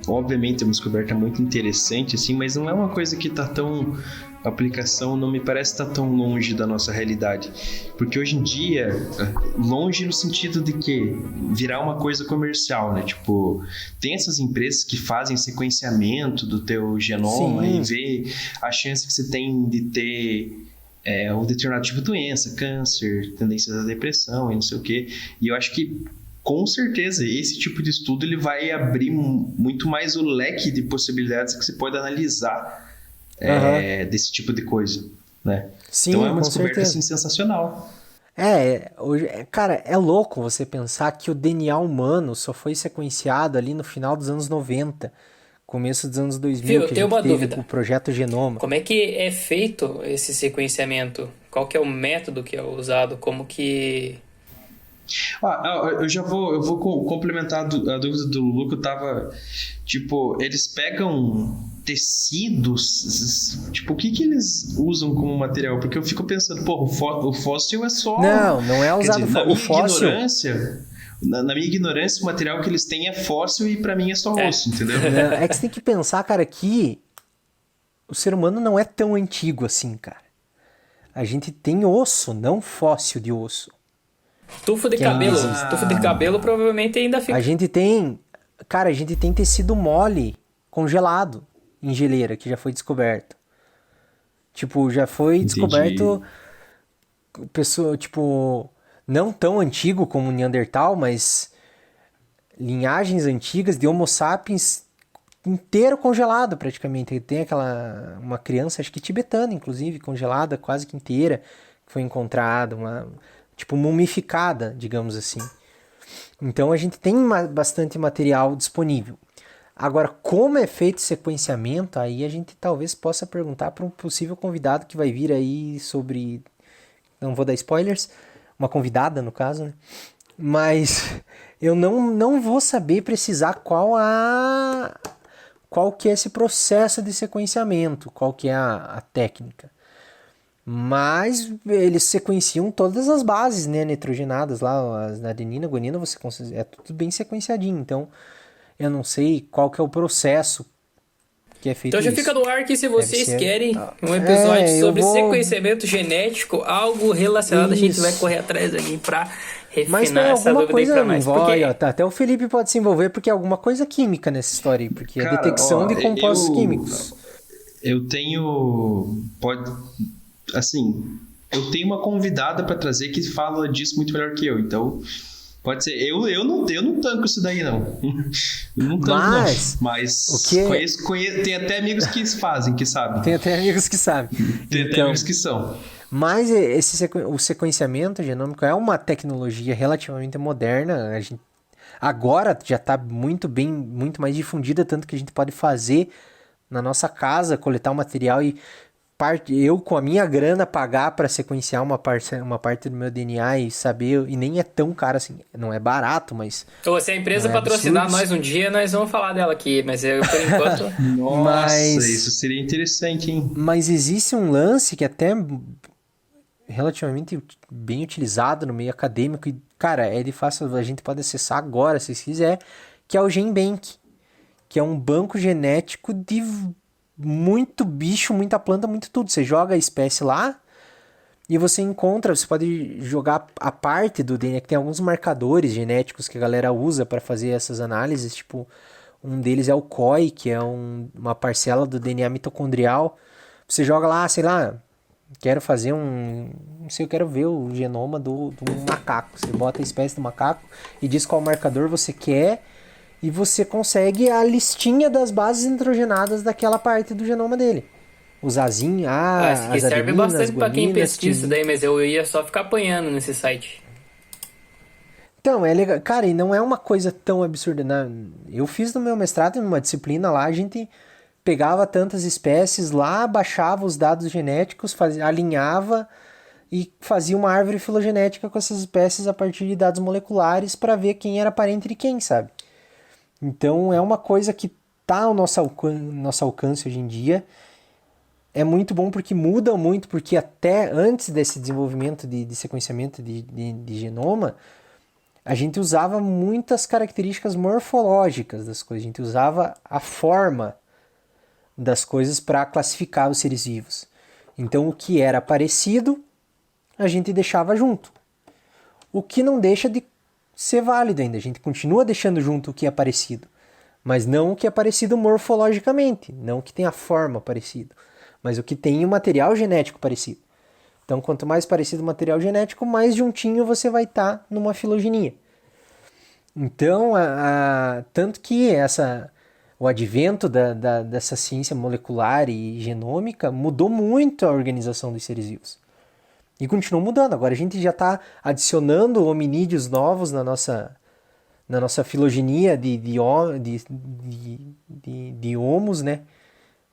obviamente é uma descoberta muito interessante, assim, mas não é uma coisa que tá tão... A aplicação não me parece estar tão longe da nossa realidade. Porque hoje em dia, longe no sentido de que virar uma coisa comercial, né? Tipo, tem essas empresas que fazem sequenciamento do teu genoma e vê a chance que você tem de ter... um determinado tipo de doença, câncer, tendências à depressão e não sei o quê. E eu acho que, com certeza, esse tipo de estudo ele vai abrir muito mais o leque de possibilidades que você pode analisar desse tipo de coisa, né? Sim, então é uma descoberta assim, sensacional. Cara, é louco você pensar que o DNA humano só foi sequenciado ali no final dos anos 90, começo dos anos 2000, que a gente teve o projeto Genoma. Como é que é feito esse sequenciamento? Qual que é o método que é usado? Como que... eu vou complementar a dúvida do Lulu, que eu tava... Tipo, eles pegam tecidos... Tipo, o que eles usam como material? Porque eu fico pensando, o fóssil é só... Não é usado o fóssil. Na minha ignorância, o material que eles têm é fóssil e pra mim é só osso, entendeu? É que você tem que pensar, cara, que o ser humano não é tão antigo assim, cara. A gente tem osso, não fóssil de osso. Tufo de cabelo. Tufo de cabelo provavelmente ainda fica. A gente tem tecido mole congelado em geleira, que já foi descoberto. Tipo, já foi descoberto pessoa, tipo, não tão antigo como o Neandertal, mas linhagens antigas de Homo sapiens inteiro congelado praticamente. Tem uma criança, acho que tibetana, inclusive, congelada quase que inteira, que foi encontrada, tipo mumificada, digamos assim. Então a gente tem bastante material disponível. Agora, como é feito sequenciamento, aí a gente talvez possa perguntar para um possível convidado que vai vir aí sobre... Não vou dar spoilers, uma convidada no caso, né? Mas eu não vou saber precisar qual que é esse processo de sequenciamento, qual que é a técnica. Mas eles sequenciam todas as bases, né, nitrogenadas lá, as adenina, guanina, é tudo bem sequenciadinho. Então, eu não sei qual que é o processo que é feito Então já isso. fica no ar que se vocês ser- querem um episódio eu sobre vou- sequenciamento genético, algo relacionado, a gente Isso. vai correr atrás ali pra Mas refinar foi essa alguma dúvida aí coisa pra nós. Porque até o Felipe pode se envolver porque é alguma coisa química nessa história aí, porque é Cara, detecção ó, de compostos químicos. Eu tenho. Assim, eu tenho uma convidada pra trazer que fala disso muito melhor que eu. Então, pode ser. Eu não tanco isso daí, não. Eu não tanco, Mas, não. Mas o que- conheço, tem até amigos que fazem, que sabem. Tem até amigos que sabem. Tem até Então, amigos que são. mas o sequenciamento genômico é uma tecnologia relativamente moderna. A gente, agora já está muito mais difundida, tanto que a gente pode fazer na nossa casa, coletar o material e eu com a minha grana pagar para sequenciar uma parte do meu DNA e saber, e nem é tão caro assim, não é barato, mas ou se a empresa não é patrocinar absurdo. nós um dia, nós vamos falar dela aqui, mas eu, por enquanto... Nossa, Mas- isso seria interessante, hein? Mas existe um lance que até relativamente bem utilizado no meio acadêmico e, cara, é de fácil, a gente pode acessar agora, se quiser, que é o GenBank, que é um banco genético de muito bicho, muita planta, muito tudo. Você joga a espécie lá e você pode jogar a parte do DNA, que tem alguns marcadores genéticos que a galera usa para fazer essas análises, tipo, um deles é o COI, que é uma parcela do DNA mitocondrial. Você joga lá, sei lá, quero fazer não sei, eu quero ver o genoma do macaco. Você bota a espécie do macaco e diz qual marcador você quer e você consegue a listinha das bases nitrogenadas daquela parte do genoma dele. Os azinhos, Isso aqui as serve adeninas, bastante pra quem guaninas, pesquisa isso daí, mas eu ia só ficar apanhando nesse site. Então, é legal. Cara, e não é uma coisa tão absurda, né? Eu fiz no meu mestrado, numa disciplina lá, a gente pegava tantas espécies lá, baixava os dados genéticos, alinhava e fazia uma árvore filogenética com essas espécies a partir de dados moleculares para ver quem era parente de quem, sabe? Então, é uma coisa que tá ao nosso alcance hoje em dia. É muito bom porque muda muito, porque até antes desse desenvolvimento de sequenciamento de genoma, a gente usava muitas características morfológicas das coisas, a gente usava a forma das coisas para classificar os seres vivos. Então, o que era parecido, a gente deixava junto. O que não deixa de ser válido ainda, a gente continua deixando junto o que é parecido, mas não o que é parecido morfologicamente, não o que tem a forma parecida, mas o que tem o material genético parecido. Então, quanto mais parecido o material genético, mais juntinho você vai estar numa filogenia. Então, tanto que o advento dessa ciência molecular e genômica mudou muito a organização dos seres vivos. E continua mudando. Agora a gente já está adicionando hominídeos novos na nossa filogenia de homos, né?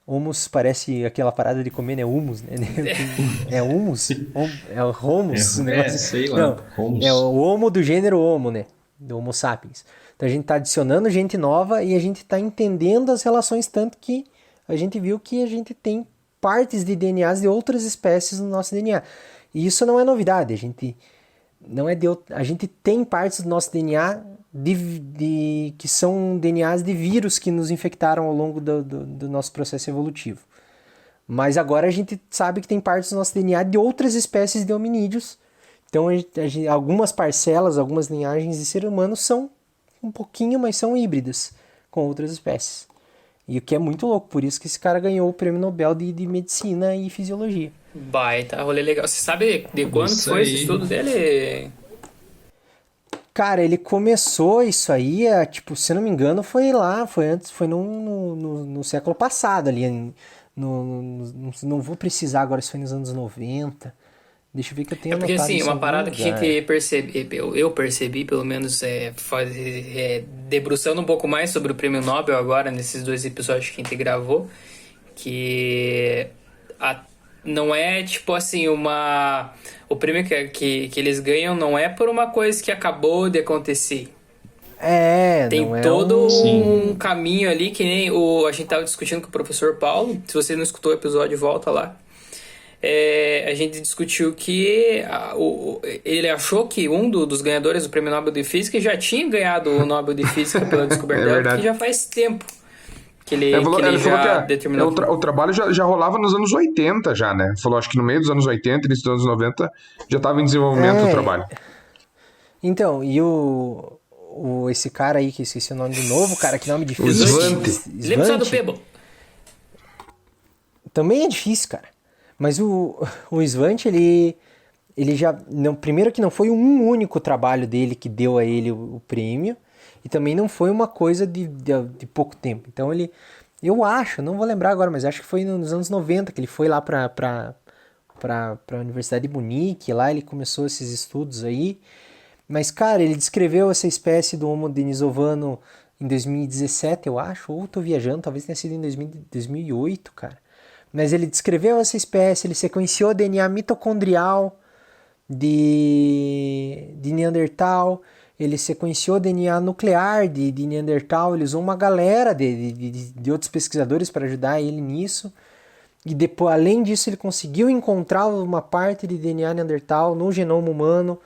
Homus parece aquela parada de comer, né? Humus, né? É humus? É o homus? Sei lá. Não, Homus. é o homo do gênero homo, né? Do homo sapiens. Então a gente está adicionando gente nova e a gente está entendendo as relações, tanto que a gente viu que a gente tem partes de DNAs de outras espécies no nosso DNA. E isso não é novidade, a gente tem partes do nosso DNA que são DNAs de vírus que nos infectaram ao longo do nosso processo evolutivo. Mas agora a gente sabe que tem partes do nosso DNA de outras espécies de hominídeos. Então algumas parcelas, algumas linhagens de ser humano são um pouquinho, mas são híbridas com outras espécies. E o que é muito louco, por isso que esse cara ganhou o Prêmio Nobel de Medicina e Fisiologia. Baita, rolê legal. Você sabe de quando Isso foi esse aí. estudo dele? Cara, ele começou isso aí, se eu não me engano, foi no século passado ali. Não vou precisar agora se foi nos anos 90. Deixa eu ver que eu tenho Porque anotado assim, isso em uma algum parada que a lugar. gente percebe, eu percebi, pelo menos, debruçando um pouco mais sobre o Prêmio Nobel agora, nesses 2 episódios que a gente gravou, que não é tipo assim, o prêmio que eles ganham não é por uma coisa que acabou de acontecer. Tem não é todo um caminho ali, que nem a gente tava discutindo com o professor Paulo. Se você não escutou o episódio, volta lá. A gente discutiu que ele achou que um dos ganhadores do Prêmio Nobel de Física já tinha ganhado o Nobel de Física pela descoberta dela, porque já faz tempo que ele já determinou. O trabalho já rolava nos anos 80 já, né? Falou, acho que no meio dos anos 80, início dos anos 90, já estava em desenvolvimento o trabalho. Então, e esse cara aí, que esqueci o nome de novo, cara, que nome difícil. Svante. Lembra só do Pebble? Também é difícil, cara. Mas o Svante, ele já... Não, primeiro que não foi um único trabalho dele que deu a ele o prêmio, e também não foi uma coisa de pouco tempo. Então eu acho, não vou lembrar agora, mas acho que foi nos anos 90 que ele foi lá para a Universidade de Munique, lá ele começou esses estudos aí. Mas, cara, ele descreveu essa espécie do Homo denisovano em 2017, eu acho, ou tô viajando, talvez tenha sido em 2008, cara. Mas ele descreveu essa espécie, ele sequenciou DNA mitocondrial de Neandertal, ele sequenciou DNA nuclear de Neandertal, ele usou uma galera de outros pesquisadores para ajudar ele nisso. E depois, além disso, ele conseguiu encontrar uma parte de DNA Neandertal no genoma humano,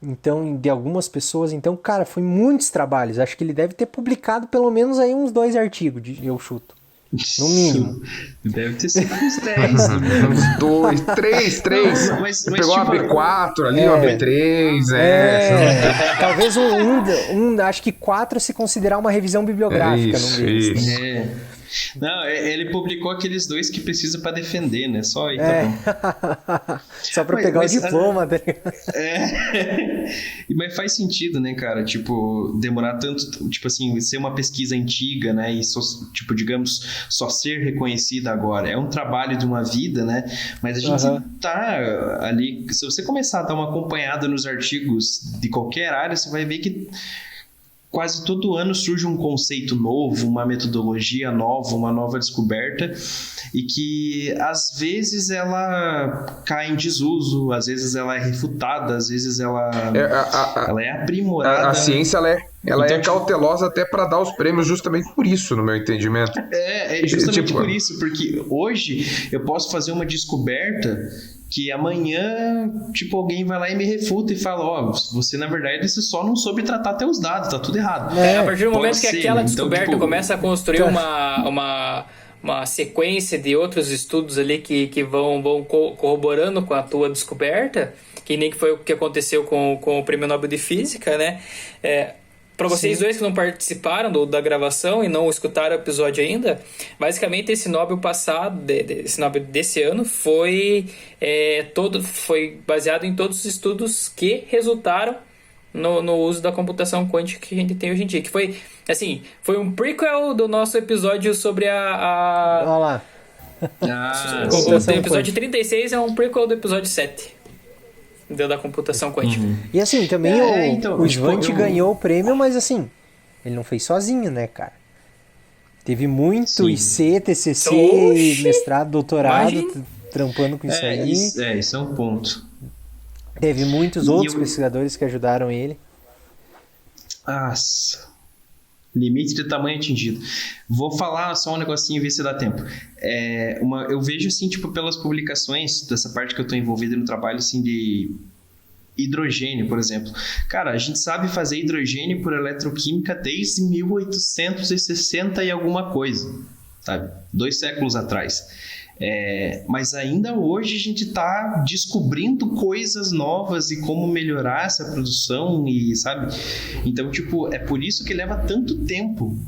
então, de algumas pessoas. Então, cara, foi muitos trabalhos. Acho que ele deve ter publicado pelo menos aí uns 2 artigos, eu chuto. No mínimo. Deve ter sido uns 10. Uns 2, 3. Mas Pegou a tipo, B4 ali, uma B3. Talvez acho que 4 se considerar uma revisão bibliográfica num deles. Isso. Não, ele publicou aqueles 2 que precisa pra defender, né? Só aí, tá bom. Só pra pegar o diploma, tá ligado? Mas faz sentido, né, cara? Tipo, demorar tanto, tipo assim, ser uma pesquisa antiga, né? E, tipo, digamos, só ser reconhecida agora. É um trabalho de uma vida, né? Mas a gente tá ali... Se você começar a dar uma acompanhada nos artigos de qualquer área, você vai ver que quase todo ano surge um conceito novo, uma metodologia nova, uma nova descoberta, e que às vezes ela cai em desuso, às vezes ela é refutada, às vezes ela é aprimorada. A ciência ela é cautelosa até para dar os prêmios justamente por isso, no meu entendimento. É justamente por isso, porque hoje eu posso fazer uma descoberta que amanhã, tipo, alguém vai lá e me refuta e fala, você na verdade você só não soube tratar teus dados, tá tudo errado. A partir do momento que aquela descoberta então, tipo, começa a construir uma sequência de outros estudos ali que vão corroborando com a tua descoberta, que nem que foi o que aconteceu com o Prêmio Nobel de Física, né? Para vocês dois que não participaram da gravação e não escutaram o episódio ainda, basicamente esse Nobel passado, esse Nobel desse ano, foi baseado em todos os estudos que resultaram no uso da computação quântica que a gente tem hoje em dia. Que foi um prequel do nosso episódio sobre Olha lá. O episódio 36 é um prequel do episódio 7. Da computação quântica. E assim, também o Svante ganhou o prêmio, mas assim, ele não fez sozinho, né, cara? Teve muito IC, TCC, mestrado, doutorado, trampando com isso aí. Isso é um ponto. Teve muitos outros pesquisadores que ajudaram ele. Limite de tamanho atingido. Vou falar só um negocinho e ver se dá tempo. Eu vejo, assim, tipo, pelas publicações dessa parte que eu estou envolvido no trabalho, assim, de hidrogênio, por exemplo. Cara, a gente sabe fazer hidrogênio por eletroquímica desde 1860 e alguma coisa, sabe? 2 séculos atrás. Mas ainda hoje a gente está descobrindo coisas novas e como melhorar essa produção, e sabe? Então, tipo, é por isso que leva tanto tempo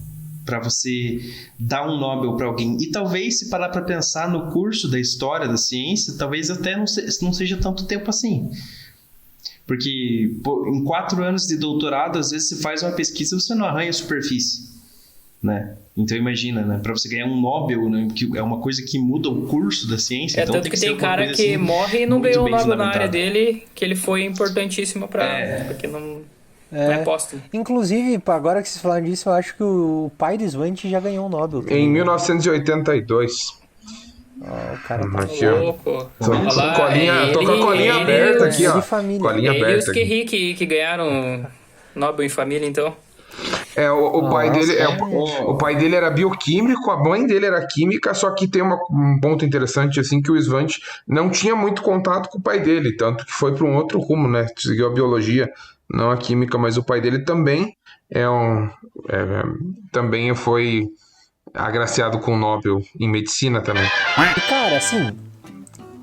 para você dar um Nobel para alguém. E talvez, se parar para pensar no curso da história da ciência, talvez até não seja tanto tempo assim. Porque em 4 anos de doutorado, às vezes você faz uma pesquisa e você não arranha a superfície. né? Então imagina, né? Para você ganhar um Nobel, né? Que é uma coisa que muda o curso da ciência. Então tanto que tem ser cara coisa, que assim, morre e não muito ganhou o bem Nobel na área fundamentada. dele, que ele foi importantíssimo porque não é póstumo. Inclusive, agora que vocês falaram disso, eu acho que o pai do Svante já ganhou um Nobel. Em 1982. Ó, o cara tá Aqui, ó. Louco. Tô, Olha lá, tô com a colinha ele- aberta aqui, ó. de família. Colinha Ele e os aberta aqui. Kerry que ganharam Nobel em família, então. O pai Nossa, dele é. o pai dele era bioquímico, a mãe dele era química, só que tem um ponto interessante assim que o Svante não tinha muito contato com o pai dele, tanto que foi para um outro rumo, né? Seguiu a biologia, não a química, mas o pai dele também também foi agraciado com o Nobel em medicina também. E, cara, assim,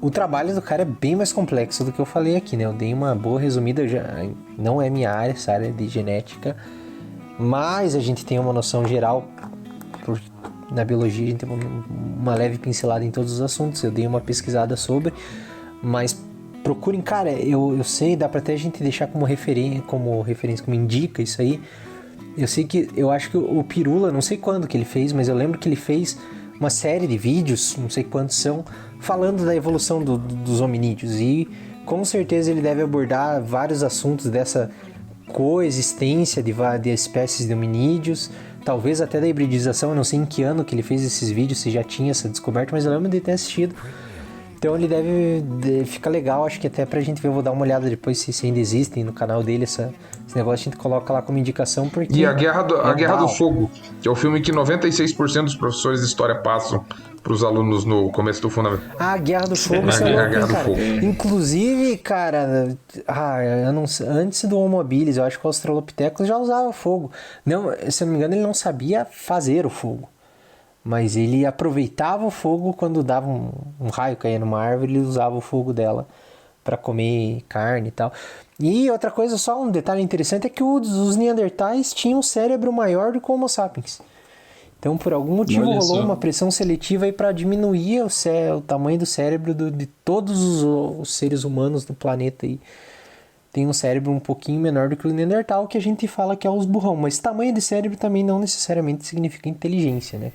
o trabalho do cara é bem mais complexo do que eu falei aqui, né? Eu dei uma boa resumida, não é minha área, essa área de genética, mas a gente tem uma noção geral, na biologia a gente tem uma leve pincelada em todos os assuntos, eu dei uma pesquisada sobre, mas procurem, cara, eu sei, dá pra até a gente deixar como referência, como indica isso aí. Eu acho que o Pirula, não sei quando que ele fez, mas eu lembro que ele fez uma série de vídeos, não sei quantos são, falando da evolução dos hominídeos, e com certeza ele deve abordar vários assuntos dessa coexistência de espécies de hominídeos, talvez até da hibridização. Eu não sei em que ano que ele fez esses vídeos, se já tinha essa descoberta, mas eu lembro de ter assistido. Então ele fica legal, acho que até pra gente ver, eu vou dar uma olhada depois se ainda existem no canal dele esse negócio, a gente coloca lá como indicação, porque... E a Guerra do uau. Fogo, que é o filme que 96% dos professores de história passam para os alunos no começo do fundamental. A Guerra do Fogo, isso A é louco, Guerra hein, do cara? Fogo. Inclusive, cara, eu não sei, antes do Homo habilis, eu acho que o Australopithecus já usava fogo. Não, se eu não me engano, ele não sabia fazer o fogo, mas ele aproveitava o fogo quando dava um raio caía numa árvore, ele usava o fogo dela para comer carne e tal. E outra coisa, só um detalhe interessante, é que os Neandertais tinham um cérebro maior do que o Homo sapiens. Então, por algum motivo, Olha rolou só. uma pressão seletiva aí para diminuir o tamanho do cérebro de todos os seres humanos do planeta aí. Tem um cérebro um pouquinho menor do que o Neandertal, que a gente fala que é os burrão. Mas tamanho de cérebro também não necessariamente significa inteligência, né?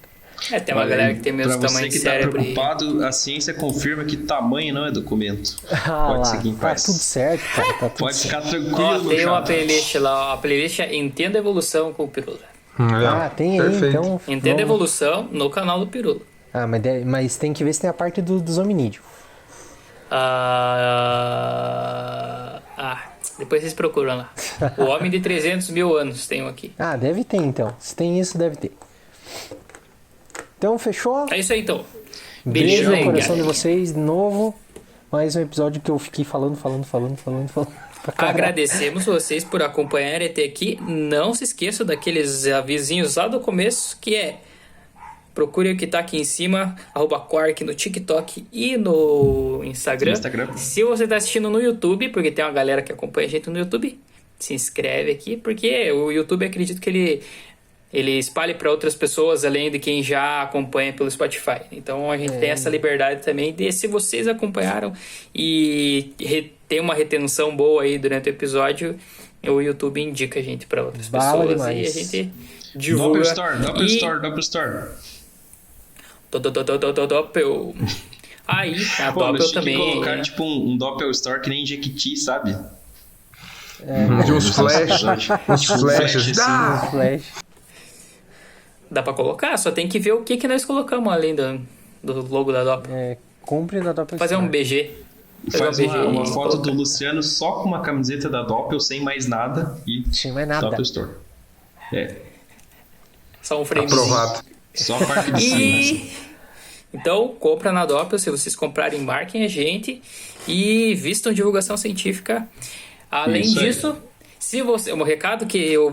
Tem uma galera que tem mesmo pra tamanho você de que cérebro. tá preocupado, a ciência confirma que tamanho não é documento. Ah, Pode lá, seguir em tá paz. tudo certo, cara, tá tudo Pode certo. ficar tranquilo, Ó, meu tem uma chapa. playlist lá, ó, a playlist é Entenda a Evolução com o Pirula. Tem aí, Perfeito. então... Entenda a vamos- Evolução no canal do Pirula. Ah, mas tem que ver se tem a parte dos hominídeos. Depois vocês procuram lá. O Homem de 300 mil anos tem um aqui. Ah, deve ter então. Se tem isso, deve ter. Então, fechou? É isso aí, então. Beijo Beijão no aí, coração de galera. vocês, de novo. Mais um episódio que eu fiquei falando pra caralho. Agradecemos vocês por acompanharem até aqui. Não se esqueçam daqueles avisinhos lá do começo, que é: procure o que tá aqui em cima, @Quark no TikTok e no Instagram. Se você tá assistindo no YouTube, porque tem uma galera que acompanha a gente no YouTube, se inscreve aqui, porque o YouTube, acredito que ele espalhe para outras pessoas, além de quem já acompanha pelo Spotify. Então a gente tem essa liberdade também de, se vocês acompanharam e tem uma retenção boa aí durante o episódio, o YouTube indica a gente para outras Bala pessoas demais. e a gente divulga. Doppel Store. Doppel. Aí, a Pô, Doppel mas tinha que também. colocar tipo um Doppel Store que nem Jequiti, sabe? De uns flash, uns flashes. assim. Flash. Dá pra colocar, só tem que ver o que nós colocamos além do logo da Doppel. Compre na Doppel Fazer um Store. BG. Faz Fazer um uma BG e foto colocar. do Luciano só com uma camiseta da Doppel, sem mais nada, e Sem mais nada. Doppel Store. Só um framezinho. Aprovado. Só a parte de cima. E então, compra na Doppel. Se vocês comprarem, marquem a gente e vistam divulgação científica. Além Isso aí. disso, se você, um recado que eu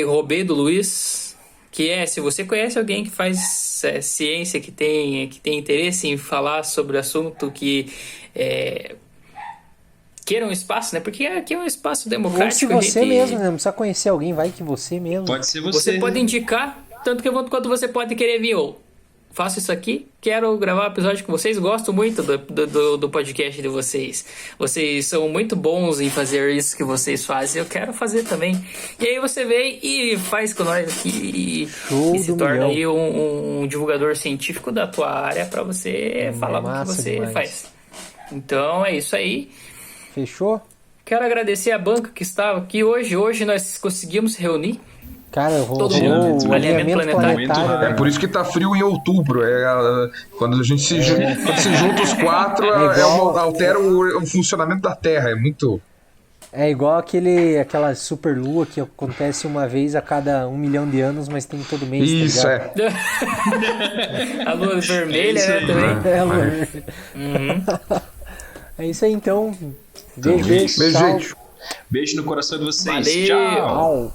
roubei do Luiz, que é: se você conhece alguém que faz ciência, que tem interesse em falar sobre o assunto, que queira um espaço, né? Porque aqui é um espaço Ou se democrático. você a gente- mesmo, né? Não precisa conhecer alguém, vai que você mesmo. Pode ser Você você. pode indicar, tanto quanto você pode querer vir ou faço isso aqui, quero gravar um episódio com vocês, gosto muito do podcast de vocês. Vocês são muito bons em fazer isso que vocês fazem, eu quero fazer também. E aí você vem e faz com nós aqui e se torna aí um divulgador científico da tua área para você falar o que você faz. Então é isso aí. Fechou? Quero agradecer a banca que estava aqui hoje. Hoje nós conseguimos reunir. Cara, todo mundo, o alinhamento planetário. É por isso que tá frio em outubro. Quando a gente se junta os quatro, altera o funcionamento da Terra. É muito. É igual aquela super lua que acontece uma vez a cada 1 milhão de anos, mas tem todo mês. Isso, tá A lua vermelha, né, também. É a lua vermelha. É isso aí, então. Beijo. Beijo, gente. Beijo no coração de vocês. Valeu. Tchau.